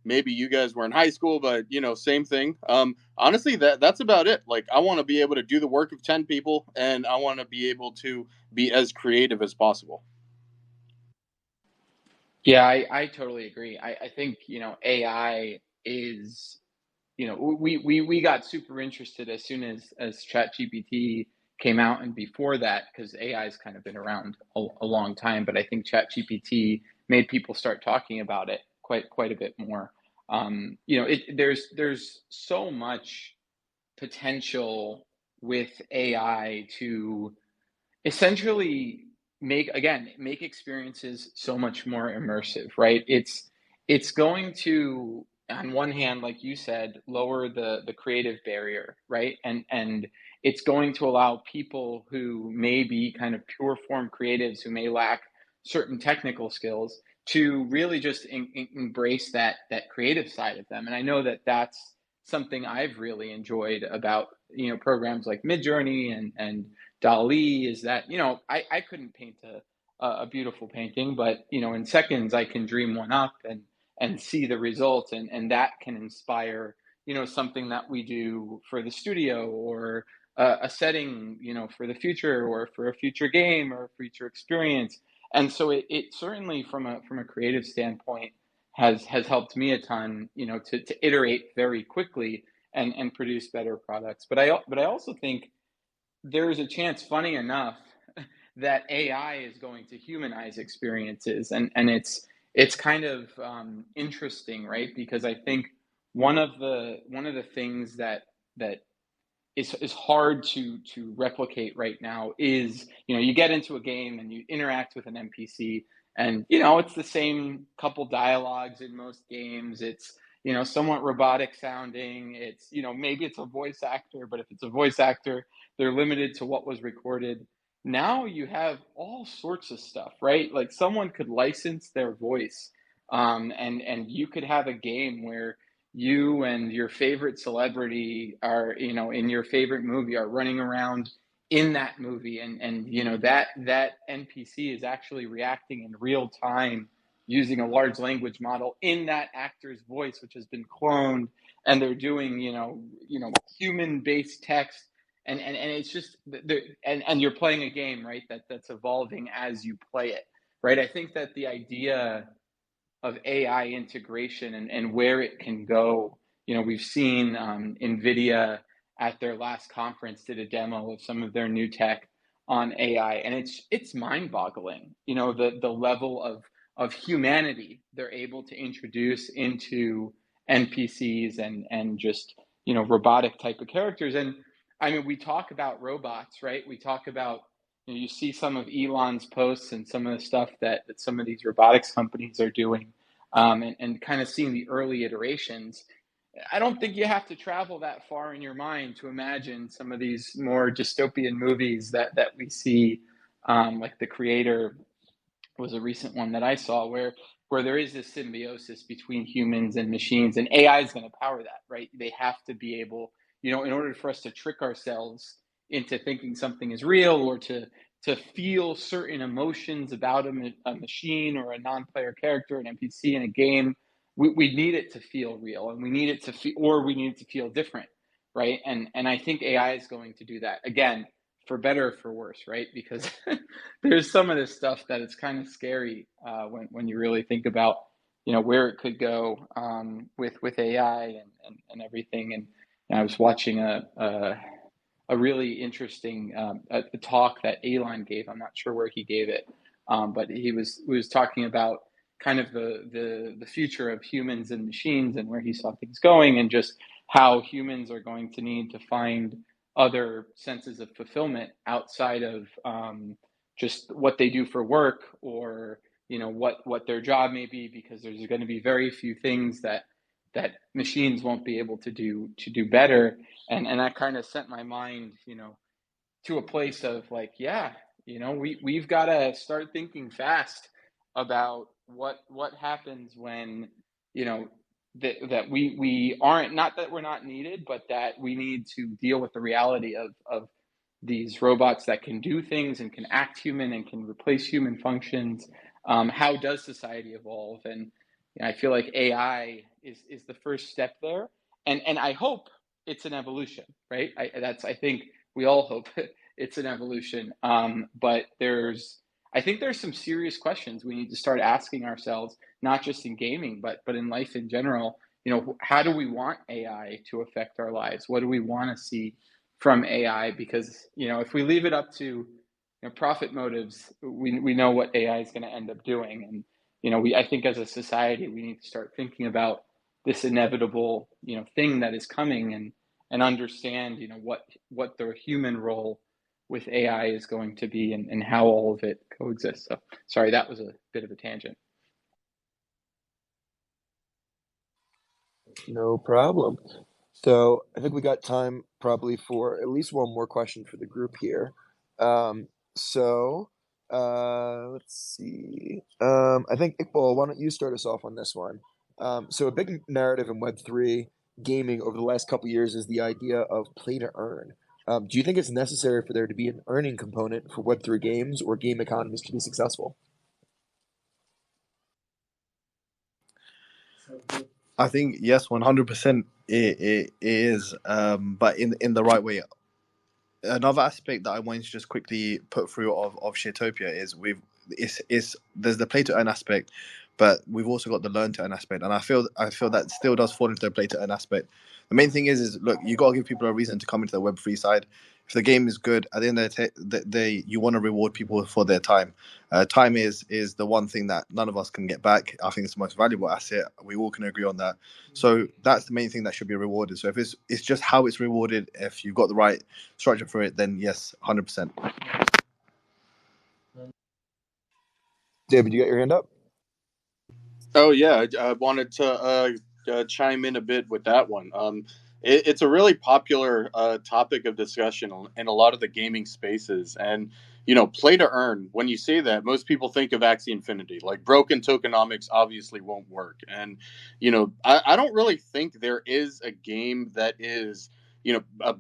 Maybe you guys were in high school, but same thing. Honestly, that's about it. Like I want to be able to do the work of 10 people, and I want to be able to be as creative as possible. Yeah, I totally agree. I think, AI is, we got super interested as soon as ChatGPT came out, and before that, because AI has kind of been around a long time, but I think ChatGPT made people start talking about it quite a bit more. There's so much potential with AI to essentially make experiences so much more immersive, right? It's going to, on one hand, like you said, lower the creative barrier, right? And it's going to allow people who may be kind of pure form creatives, who may lack certain technical skills, to really just embrace that creative side of them. And I know that that's something I've really enjoyed about programs like Midjourney and DALL-E, is that I couldn't paint a beautiful painting, but in seconds I can dream one up and see the results, and that can inspire something that we do for the studio, or a setting for the future, or for a future game, or a future experience. And so it certainly, from a creative standpoint, has helped me a ton, to iterate very quickly and produce better products. But I also think there is a chance, funny enough, that AI is going to humanize experiences, and it's kind of interesting, right? Because I think one of the things that is hard to replicate right now is, you get into a game and you interact with an NPC, and it's the same couple dialogues in most games. It's somewhat robotic sounding. It's maybe it's a voice actor, but if it's a voice actor, they're limited to what was recorded. Now you have all sorts of stuff, right? Like someone could license their voice, and you could have a game where you and your favorite celebrity are, in your favorite movie, are running around in that movie, and that NPC is actually reacting in real time using a large language model in that actor's voice, which has been cloned, and they're doing, human-based text, and it's just, and you're playing a game, right? That's evolving as you play it, right? I think that the idea of AI integration and where it can go. We've seen NVIDIA at their last conference did a demo of some of their new tech on AI, and it's mind-boggling. The level of humanity they're able to introduce into NPCs and just robotic type of characters. And I mean, we talk about robots, right? We talk about you see some of Elon's posts and some of the stuff that some of these robotics companies are doing, and kind of seeing the early iterations. I don't think you have to travel that far in your mind to imagine some of these more dystopian movies that we see, like The Creator was a recent one that I saw where there is this symbiosis between humans and machines, and AI is going to power that, right? They have to be able, in order for us to trick ourselves into thinking something is real, or to feel certain emotions about a machine or a non-player character, an NPC in a game, we need it to feel real, and we need it to feel, or we need it to feel different, right? And I think AI is going to do that again, for better or for worse, right? Because there's some of this stuff that it's kind of scary when you really think about where it could go with AI and everything. And I was watching a really interesting a talk that Elon gave. I'm not sure where he gave it, but he was talking about kind of the future of humans and machines and where he saw things going, and just how humans are going to need to find other senses of fulfillment outside of just what they do for work, or what their job may be, because there's going to be very few things that machines won't be able to do better. And that kind of sent my mind to a place of like, yeah, we've got to start thinking fast about what happens when that we aren't, not that we're not needed, but that we need to deal with the reality of these robots that can do things and can act human and can replace human functions. How does society evolve? And I feel like AI is the first step there, and I hope it's an evolution, right? I think we all hope it's an evolution, but I think there's some serious questions we need to start asking ourselves, not just in gaming, but in life in general. How do we want AI to affect our lives? What do we want to see from AI? Because if we leave it up to profit motives, we know what AI is going to end up doing. And I think as a society we need to start thinking about this inevitable thing that is coming, and understand what the human role with AI is going to be, and how all of it coexists. So sorry, that was a bit of a tangent. No problem. So I think we got time probably for at least one more question for the group here. Let's see. I think Iqbal, why don't you start us off on this one? So a big narrative in Web3 gaming over the last couple of years is the idea of play to earn. Do you think it's necessary for there to be an earning component for Web3 games or game economies to be successful? I think yes, 100%. It is, but in the right way. Another aspect that I wanted to just quickly put through of Shiftopia is there's the play to earn aspect, but we've also got the learn to earn aspect, and I feel that still does fall into the play to earn aspect. The main thing is look, you got to give people a reason to come into the Web3 side. If the game is good, at the end of the day, you want to reward people for their time. Time is the one thing that none of us can get back. I think it's the most valuable asset. We all can agree on that. So that's the main thing that should be rewarded. So if it's just how it's rewarded, if you've got the right structure for it, then yes, 100%. David, you got your hand up? Oh yeah, I wanted to chime in a bit with that one. It's a really popular topic of discussion in a lot of the gaming spaces, and play to earn. When you say that, most people think of Axie Infinity. Like, broken tokenomics obviously won't work, and I don't really think there is a game that is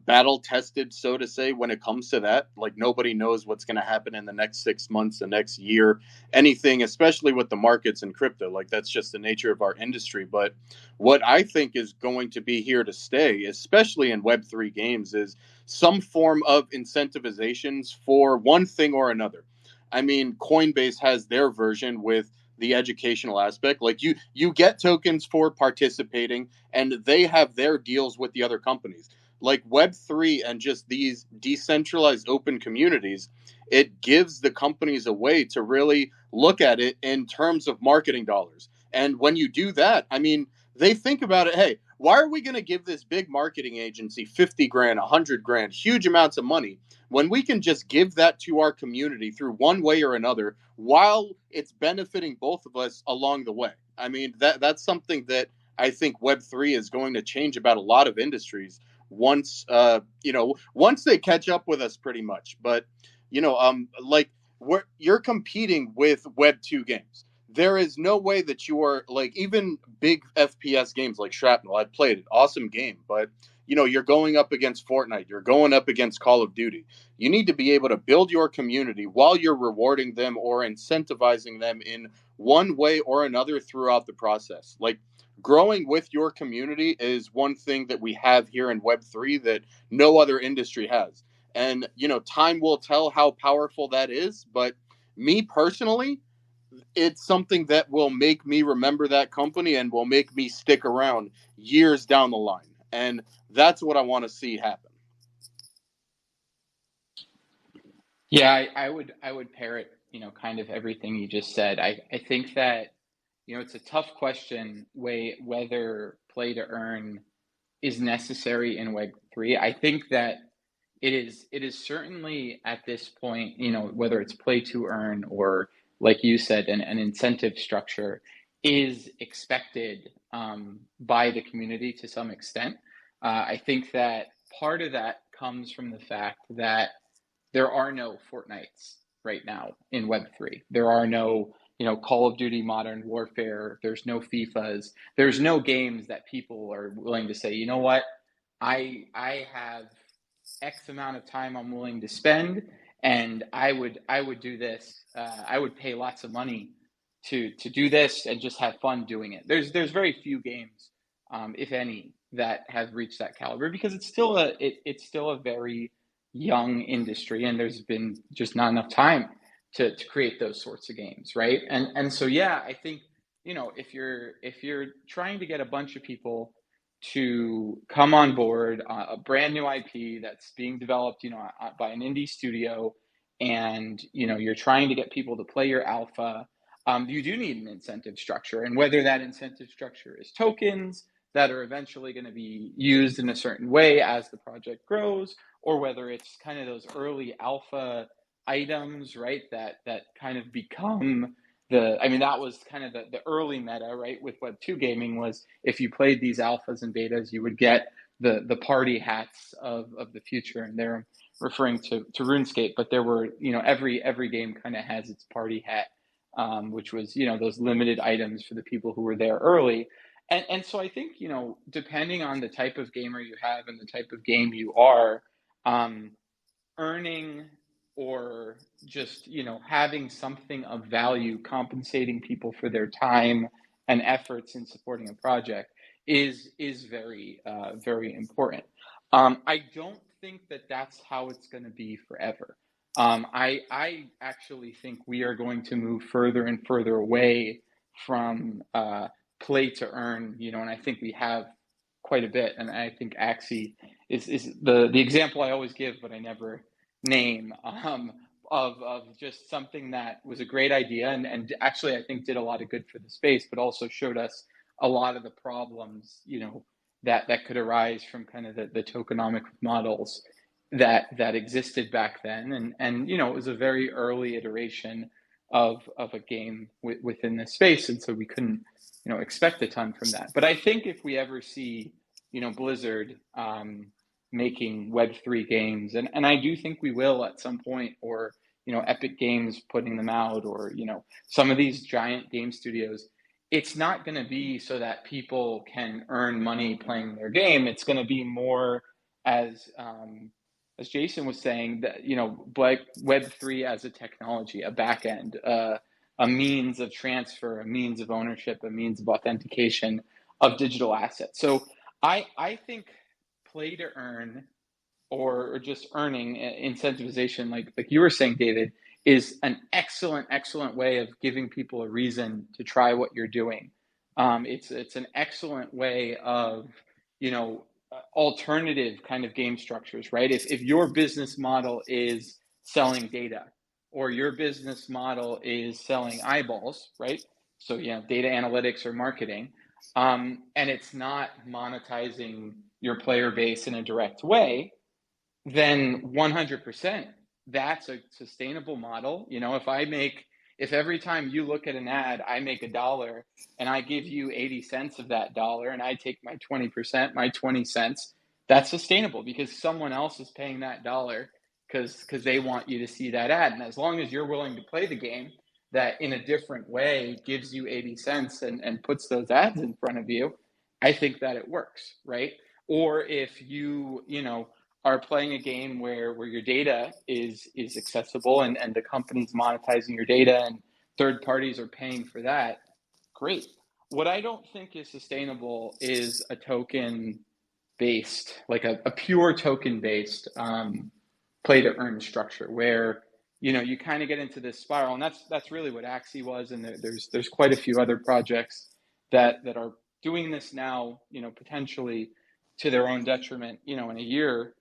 battle tested, so to say, when it comes to that. Like, nobody knows what's going to happen in the next 6 months, the next year, anything, especially with the markets and crypto. Like, that's just the nature of our industry. But what I think is going to be here to stay, especially in Web3 games, is some form of incentivizations for one thing or another. I mean, Coinbase has their version with the educational aspect. Like, you get tokens for participating, and they have their deals with the other companies. Like Web3 and just these decentralized open communities, it gives the companies a way to really look at it in terms of marketing dollars. And when you do that, I mean, they think about it, hey, why are we going to give this big marketing agency 50 grand, 100 grand, huge amounts of money, when we can just give that to our community through one way or another while it's benefiting both of us along the way? I mean, that's something that I think Web3 is going to change about a lot of industries once they catch up with us, pretty much. But like, you're competing with Web2 games. There is no way that you are, like, even big FPS games like Shrapnel. I played it, awesome game, but you're going up against Fortnite, you're going up against Call of Duty. You need to be able to build your community while you're rewarding them or incentivizing them in one way or another throughout the process. Like, growing with your community is one thing that we have here in Web3 that no other industry has. And, time will tell how powerful that is. But me personally, it's something that will make me remember that company and will make me stick around years down the line. And that's what I want to see happen. Yeah, I would parrot, kind of everything you just said. I think that, it's a tough question whether play to earn is necessary in Web3. I think that it is certainly at this point, whether it's play to earn or, like you said, an incentive structure is expected by the community to some extent. I think that part of that comes from the fact that there are no Fortnites right now in Web3. There are no, Call of Duty Modern Warfare. There's no FIFAs. There's no games that people are willing to say, you know what, I have X amount of time I'm willing to spend, and I would do this. I would pay lots of money to do this and just have fun doing it. There's very few games, if any, that have reached that caliber because it's still a very young industry, and there's been just not enough time to create those sorts of games, right? And so yeah, I think if you're trying to get a bunch of people to come on board, a brand new IP that's being developed, by an indie studio, and you're trying to get people to play your alpha, you do need an incentive structure, and whether that incentive structure is tokens that are eventually going to be used in a certain way as the project grows, or whether it's kind of those early alpha items, right? That kind of become that was kind of the early meta, right? With Web2 gaming was if you played these alphas and betas, you would get the party hats of the future. And they're referring to RuneScape, but there were, every game kind of has its party hat, which was, those limited items for the people who were there early. And so I think, depending on the type of gamer you have and the type of game you are, earning or just having something of value compensating people for their time and efforts in supporting a project is very very important. I don't think that that's how it's going to be forever. I actually think we are going to move further and further away from play to earn, and I think we have quite a bit. And I think Axie is the example I always give, but I never name, of just something that was a great idea and actually I think did a lot of good for the space, but also showed us a lot of the problems, that could arise from kind of the tokenomic models that existed back then. And it was a very early iteration of a game within this space, and so we couldn't expect a ton from that. But I think if we ever see Blizzard making Web3 games, and I do think we will at some point, or Epic Games putting them out, or some of these giant game studios, it's not going to be so that people can earn money playing their game. It's going to be more as Jason was saying, that, you know, like Web3 as a technology, a backend, a means of transfer, a means of ownership, a means of authentication of digital assets. So I think play to earn, or just earning incentivization, like you were saying, David, is an excellent way of giving people a reason to try what you're doing. It's an excellent way of, you know, alternative kind of game structures, right? If your business model is selling data, or your business model is selling eyeballs, right? So, yeah, data analytics or marketing, and it's not monetizing your player base in a direct way, then 100% that's a sustainable model. You know, if every time you look at an ad, I make $1 and I give you 80 cents of that dollar and I take my 20%, my 20 cents, that's sustainable because someone else is paying that dollar because they want you to see that ad. And as long as you're willing to play the game that in a different way gives you 80 cents and puts those ads in front of you, I think that it works, right? Or if you know, are playing a game where your data is accessible and the company's monetizing your data and third parties are paying for that, great. What I don't think is sustainable is a token based, like a pure token based play to earn structure where, you know, you kind of get into this spiral, and that's really what Axie was, and there's quite a few other projects that are doing this now, you know, potentially to their own detriment, you know, in a year,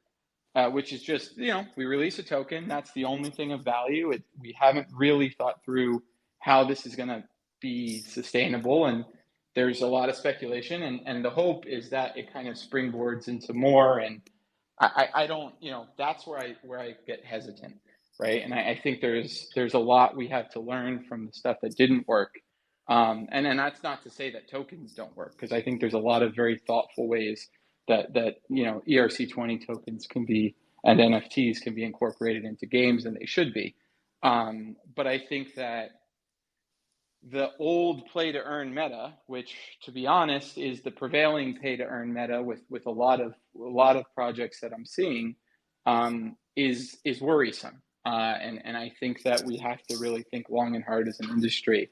which is just, you know, we release a token. That's the only thing of value. We haven't really thought through how this is going to be sustainable. And there's a lot of speculation. And the hope is that it kind of springboards into more. And I don't, you know, that's where I get hesitant, right? And I think there's a lot we have to learn from the stuff that didn't work. And then that's not to say that tokens don't work, because I think there's a lot of very thoughtful ways that you know, ERC20 tokens can be, and NFTs can be incorporated into games, and they should be. But I think that the old play to earn meta, which to be honest is the prevailing pay to earn meta with a lot of projects that I'm seeing, is worrisome. And I think that we have to really think long and hard as an industry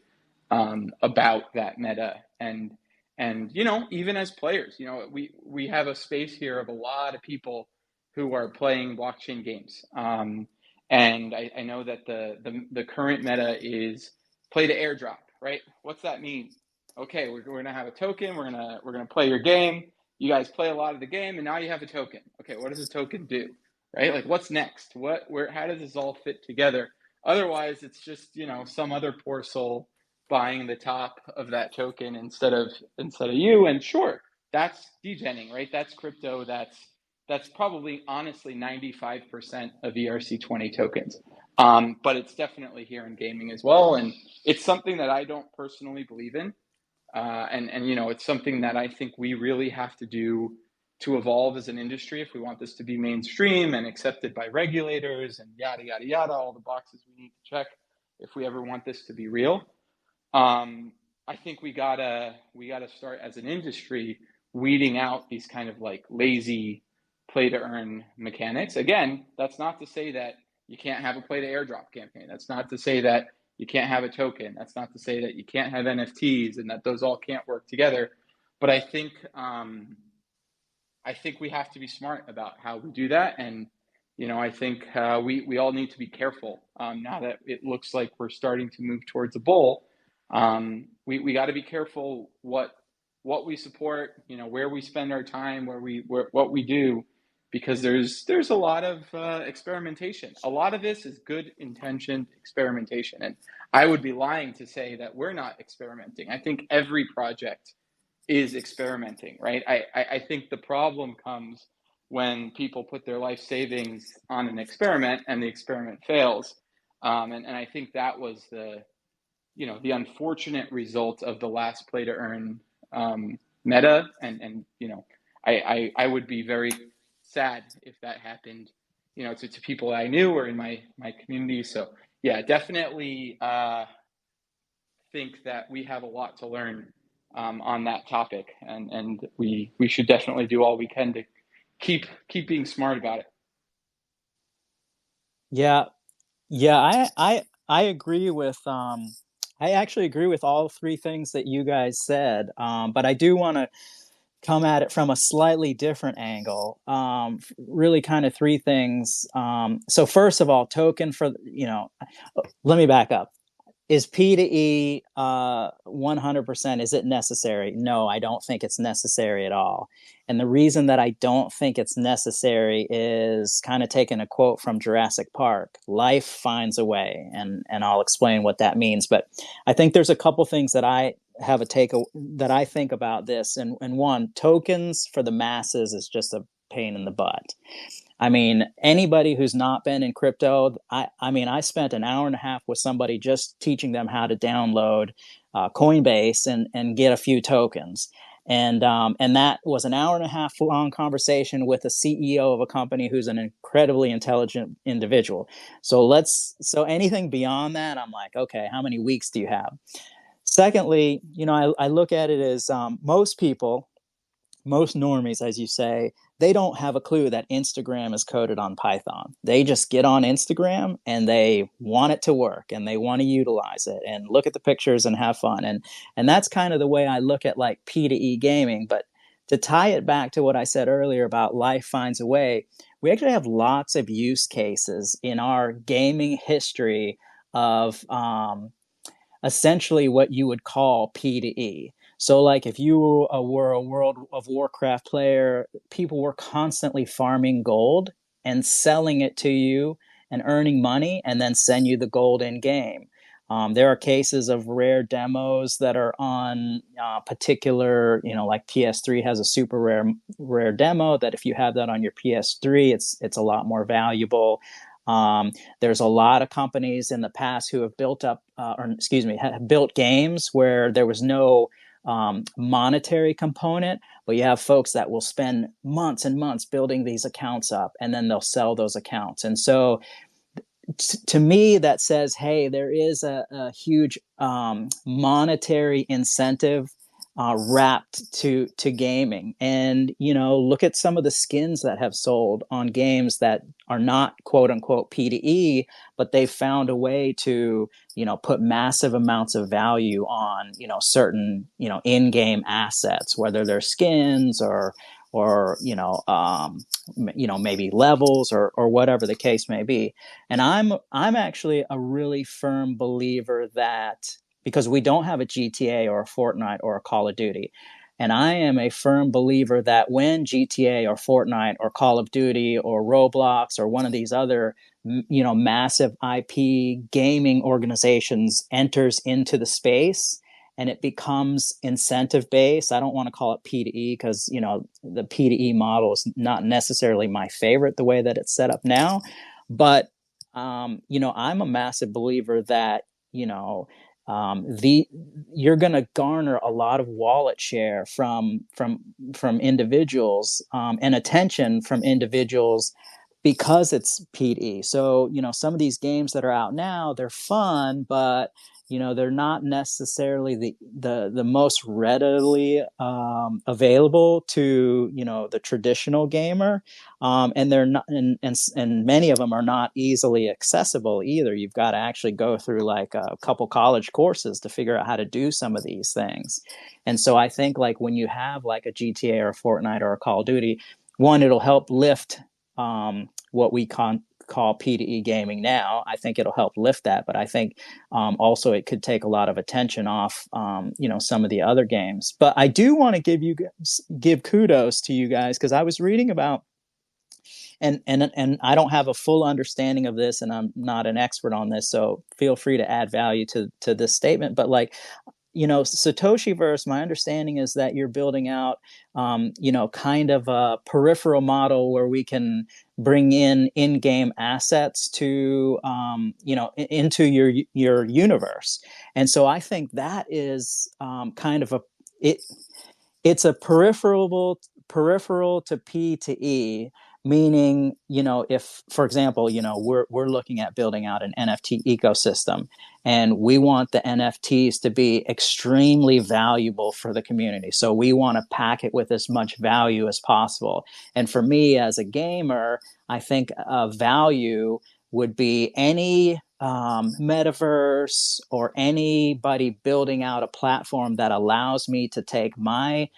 about that meta. And you know, even as players, you know, we have a space here of a lot of people who are playing blockchain games. And I know that the current meta is play to airdrop, right? What's that mean? Okay, we're gonna have a token. We're gonna play your game. You guys play a lot of the game, and now you have a token. Okay, what does a token do, right? Like, what's next? How does this all fit together? Otherwise, it's just, you know, some other poor soul buying the top of that token instead of you. And sure, that's degenning, right? That's crypto. That's probably honestly 95% of ERC20 tokens. But it's definitely here in gaming as well, and it's something that I don't personally believe in. And you know, it's something that I think we really have to do to evolve as an industry if we want this to be mainstream and accepted by regulators and yada yada yada, all the boxes we need to check if we ever want this to be real. I think we gotta start as an industry weeding out these kind of like lazy play to earn mechanics. Again, that's not to say that you can't have a play to airdrop campaign. That's not to say that you can't have a token. That's not to say that you can't have NFTs and that those all can't work together. But I think we have to be smart about how we do that. And you know, I think we all need to be careful now that it looks like we're starting to move towards a bull. We got to be careful what we support, you know, where we spend our time, what we do, because there's a lot of experimentation. A lot of this is good intentioned experimentation, and I would be lying to say that we're not experimenting. I think every project is experimenting, right? I think the problem comes when people put their life savings on an experiment and the experiment fails, and I think that was the unfortunate result of the last play to earn meta, and you know, I would be very sad if that happened, you know, to people I knew or in my community. So yeah, definitely think that we have a lot to learn on that topic, and we should definitely do all we can keep being smart about it. Yeah, yeah, I agree with I actually agree with all three things that you guys said. But I do want to come at it from a slightly different angle. Really kind of three things. So first of all, token for, let me back up. Is P to E 100%? Is it necessary? No, I don't think it's necessary at all. And the reason that I don't think it's necessary is kind of taking a quote from Jurassic Park: life finds a way. And I'll explain what that means. But I think there's a couple things that I have that I think about this. And one, tokens for the masses is just a pain in the butt. I mean, anybody who's not been in crypto, I mean, I spent an hour and a half with somebody just teaching them how to download Coinbase and get a few tokens. And that was an hour and a half long conversation with a CEO of a company who's an incredibly intelligent individual. So anything beyond that, I'm like, okay, how many weeks do you have? Secondly, I look at it as most people, most normies, as you say, they don't have a clue that Instagram is coded on Python. They just get on Instagram and they want it to work and they want to utilize it and look at the pictures and have fun. And that's kind of the way I look at like P2E gaming. But to tie it back to what I said earlier about life finds a way, we actually have lots of use cases in our gaming history of essentially what you would call P2E. So like if you were a World of Warcraft player, people were constantly farming gold and selling it to you and earning money and then send you the gold in game. There are cases of rare demos that are on particular, like PS3 has a super rare demo that if you have that on your PS3, it's a lot more valuable. There's a lot of companies in the past who have built games where there was no monetary component, but you have folks that will spend months and months building these accounts up, and then they'll sell those accounts. And so to me, that says, hey, there is a huge monetary incentive wrapped to gaming. And look at some of the skins that have sold on games that are not quote unquote P2E, but they've found a way to put massive amounts of value on certain in-game assets, whether they're skins or maybe levels or whatever the case may be. And I'm actually a really firm believer that, because we don't have a GTA or a Fortnite or a Call of Duty. And I am a firm believer that when GTA or Fortnite or Call of Duty or Roblox or one of these other, massive IP gaming organizations enters into the space and it becomes incentive based, I don't want to call it P2E because, the P2E model is not necessarily my favorite the way that it's set up now. But, I'm a massive believer that, you're going to garner a lot of wallet share from individuals and attention from individuals because it's P2E. So some of these games that are out now, they're fun, but they're not necessarily the most readily available to the traditional gamer, and they're not, and many of them are not easily accessible either. You've got to actually go through like a couple college courses to figure out how to do some of these things. And so I think like when you have like a GTA or a Fortnite or a Call of Duty, one, it'll help lift what we call P2E gaming now. I think it'll help lift that, but I think also it could take a lot of attention off, some of the other games. But I do want to give kudos to you guys, because I was reading about, and I don't have a full understanding of this, and I'm not an expert on this, so feel free to add value to this statement. But like, Satoshiverse, my understanding is that you're building out, kind of a peripheral model where we can bring in-game assets to, into your universe. And so I think that is kind of it's a peripheral to P2E, meaning, if, for example, we're looking at building out an NFT ecosystem, and we want the NFTs to be extremely valuable for the community. So we want to pack it with as much value as possible. And for me as a gamer, I think value would be any metaverse or anybody building out a platform that allows me to take my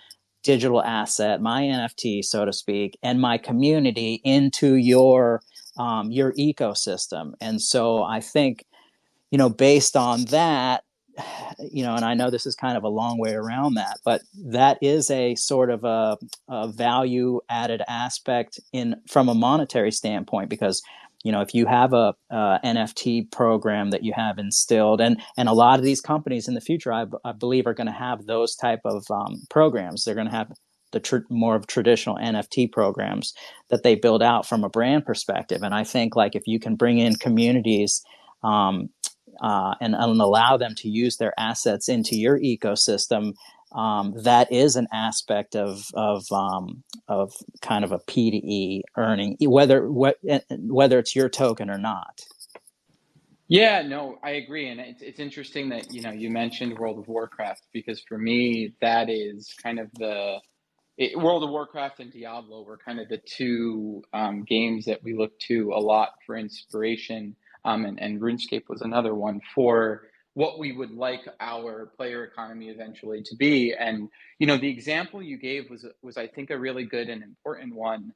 digital asset, my NFT, so to speak, and my community into your ecosystem. And so I think, based on that, and I know this is kind of a long way around that, but that is a sort of a value added aspect from a monetary standpoint, because if you have a NFT program that you have instilled, and a lot of these companies in the future, I believe, are going to have those type of programs. They're going to have the more of traditional NFT programs that they build out from a brand perspective. And I think, like, if you can bring in communities and allow them to use their assets into your ecosystem, that is an aspect of kind of a P2E earning, whether it's your token or not. Yeah, no, I agree, and it's interesting that you mentioned World of Warcraft, because for me that is kind of World of Warcraft and Diablo were kind of the two games that we look to a lot for inspiration, and RuneScape was another one for what we would like our player economy eventually to be. And the example you gave was I think a really good and important one,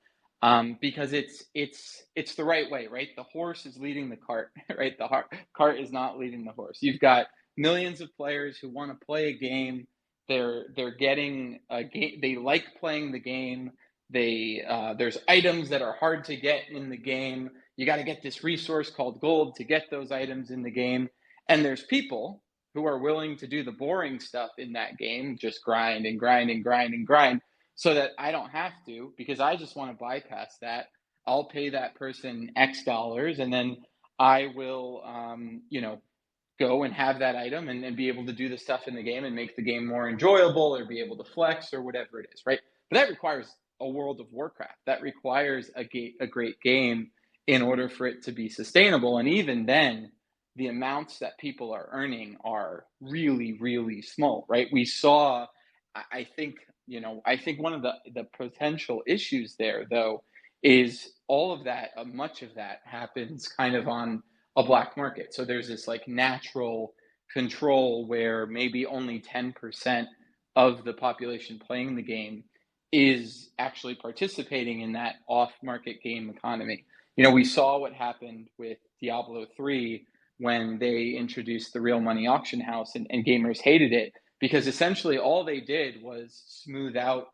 because it's the right way, right? The horse is leading the cart, right? The cart is not leading the horse. You've got millions of players who want to play a game. They're getting a game. They like playing the game. There's items that are hard to get in the game. You got to get this resource called gold to get those items in the game. And there's people who are willing to do the boring stuff in that game, just grind and grind and grind and grind, so that I don't have to, because I just want to bypass that. I'll pay that person X dollars, and then I will, go and have that item and be able to do the stuff in the game and make the game more enjoyable, or be able to flex, or whatever it is, right? But that requires a World of Warcraft. That requires a great game in order for it to be sustainable. And even then, the amounts that people are earning are really, really small, right? We saw, I think, I think one of the potential issues there, though, is all of that, much of that happens kind of on a black market. So there's this like natural control where maybe only 10% of the population playing the game is actually participating in that off-market game economy. We saw what happened with Diablo 3 when they introduced the real money auction house, and gamers hated it, because essentially all they did was smooth out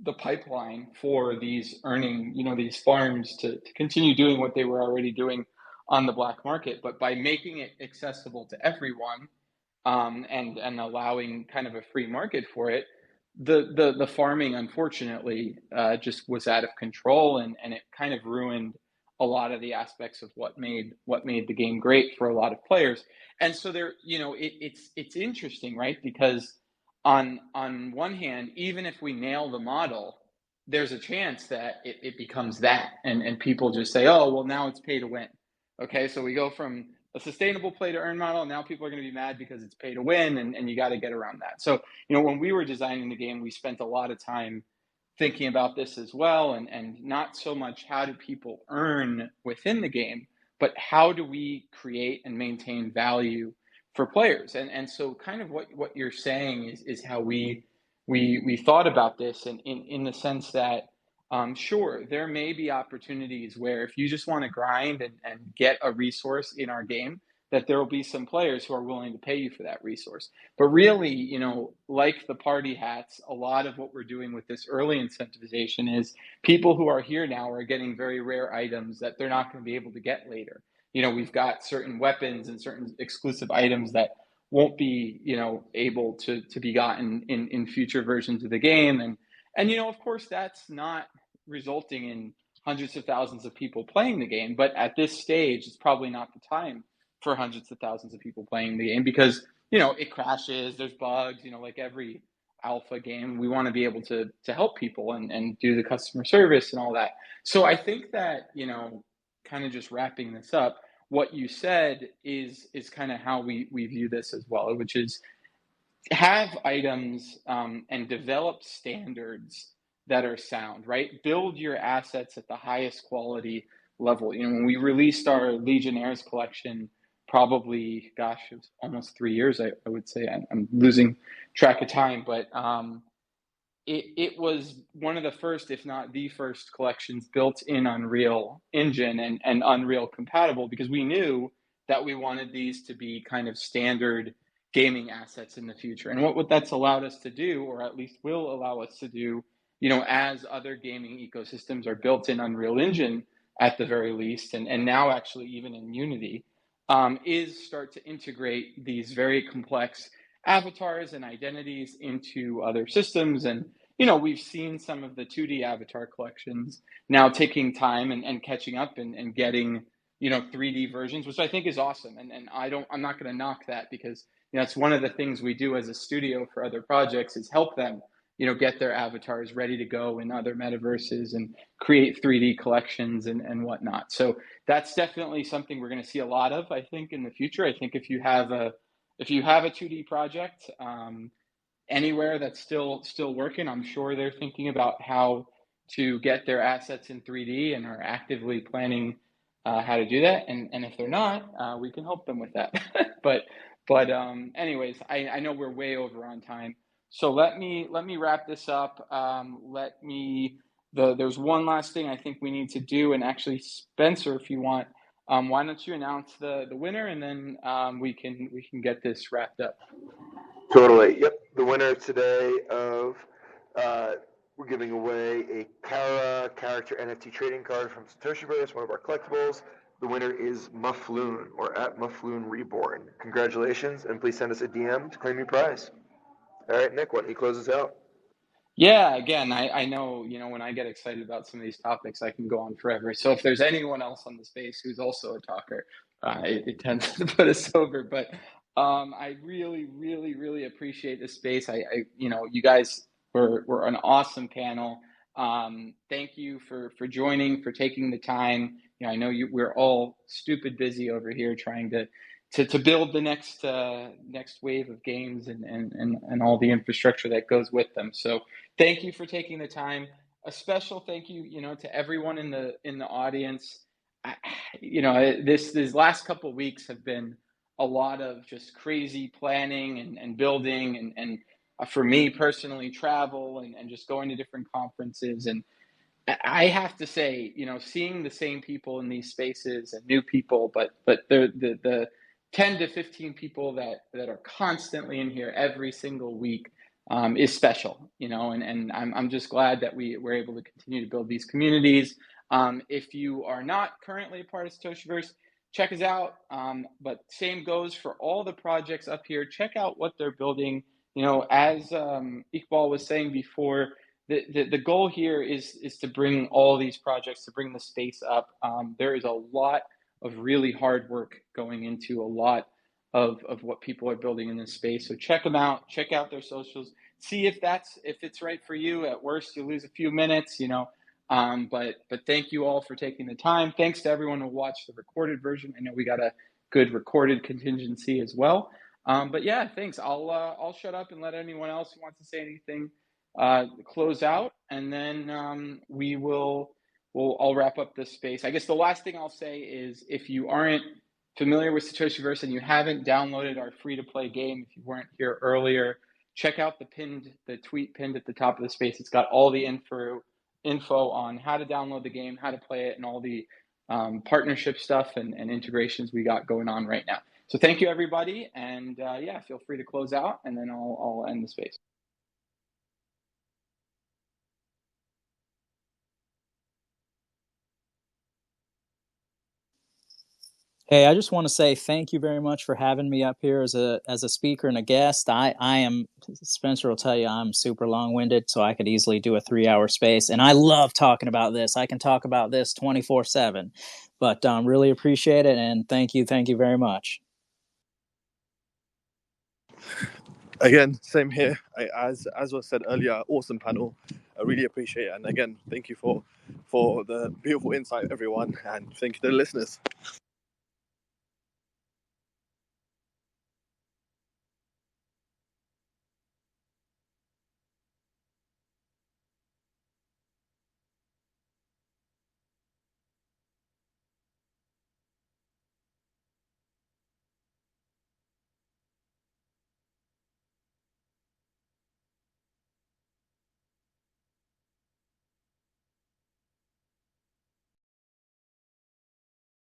the pipeline for these these farms to continue doing what they were already doing on the black market. But by making it accessible to everyone, and allowing kind of a free market for it, the farming, unfortunately, just was out of control, and it kind of ruined a lot of the aspects of what made the game great for a lot of players. And so there, it's interesting, right? Because on one hand, even if we nail the model, there's a chance that it becomes that, and people just say, oh, well, now it's pay to win. Okay, so we go from a sustainable play to earn model. Now people are going to be mad because it's pay to win, and you got to get around that. So, when we were designing the game, we spent a lot of time thinking about this as well, and not so much how do people earn within the game, but how do we create and maintain value for players. And so kind of what you're saying is how we thought about this, and in the sense that, sure, there may be opportunities where if you just want to grind and get a resource in our game, that there will be some players who are willing to pay you for that resource. But really, like the party hats, a lot of what we're doing with this early incentivization is people who are here now are getting very rare items that they're not going to be able to get later. We've got certain weapons and certain exclusive items that won't be, able to be gotten in future versions of the game. And of course, that's not resulting in hundreds of thousands of people playing the game. But at this stage, it's probably not the time for hundreds of thousands of people playing the game, because, it crashes, there's bugs, like every alpha game. We want to be able to help people and do the customer service and all that. So I think that, kind of just wrapping this up, what you said is kind of how we view this as well, which is have items and develop standards that are sound, right? Build your assets at the highest quality level. When we released our Legionnaires collection, probably, gosh, it was almost 3 years, I would say. I'm losing track of time, but it was one of the first, if not the first, collections built in Unreal Engine and Unreal compatible, because we knew that we wanted these to be kind of standard gaming assets in the future. And what that's allowed us to do, or at least will allow us to do, as other gaming ecosystems are built in Unreal Engine at the very least, and now actually even in Unity, is start to integrate these very complex avatars and identities into other systems. And we've seen some of the 2D avatar collections now taking time and catching up and getting 3D versions, which I think is awesome. And I'm not going to knock that, because it's one of the things we do as a studio for other projects, is help them get their avatars ready to go in other metaverses and create 3D collections and whatnot. So that's definitely something we're going to see a lot of, I think, in the future. I think if you have a 2D project anywhere that's still working, I'm sure they're thinking about how to get their assets in 3D and are actively planning how to do that. And if they're not, we can help them with that. but anyways, I know we're way over on time, so let me wrap this up. There's one last thing I think we need to do, and actually, Spencer, if you want, why don't you announce the winner, and then we can get this wrapped up. Totally. Yep. The winner today of we're giving away a Kara character NFT trading card from Satoshiverse, one of our collectibles. The winner is Muffloon, or at Muffloon Reborn. Congratulations, and please send us a DM to claim your prize. All right, Nick, why don't you close us out? Yeah, again, I know, when I get excited about some of these topics, I can go on forever. So if there's anyone else on the space who's also a talker, it tends to put us over. But I really, really, really appreciate this space. You guys were an awesome panel. Thank you for joining, for taking the time. I know we're all stupid busy over here trying to build the next wave of games and all the infrastructure that goes with them. So thank you for taking the time. A special thank you, to everyone in the audience. These last couple of weeks have been a lot of just crazy planning and building and for me personally, travel and just going to different conferences. And I have to say, seeing the same people in these spaces and new people, but the 10 to 15 people that are constantly in here every single week is special, and I'm just glad that we're able to continue to build these communities. If you are not currently a part of Satoshiverse, check us out. But same goes for all the projects up here. Check out what they're building. As Iqbal was saying before, the goal here is to bring all these projects, to bring the space up. There is a lot of really hard work going into a lot of what people are building in this space. So check them out, check out their socials, see if it's right for you. At worst, you lose a few minutes, but thank you all for taking the time. Thanks to everyone who watched the recorded version. I know we got a good recorded contingency as well. But yeah, thanks. I'll shut up and let anyone else who wants to say anything close out, and then I'll wrap up this space. I guess the last thing I'll say is, if you aren't familiar with Satoshiverse and you haven't downloaded our free-to-play game, if you weren't here earlier, check out the tweet pinned at the top of the space. It's got all the info on how to download the game, how to play it, and all the partnership stuff and integrations we got going on right now. So thank you, everybody, and feel free to close out, and then I'll end the space. Hey, I just want to say thank you very much for having me up here as a speaker and a guest. I am, Spencer will tell you, I'm super long-winded, so I could easily do a 3-hour space. And I love talking about this. I can talk about this 24/7. But really appreciate it, and thank you very much. Again, same here. As was said earlier, awesome panel. I really appreciate it. And again, thank you for the beautiful insight, everyone, and thank you to the listeners.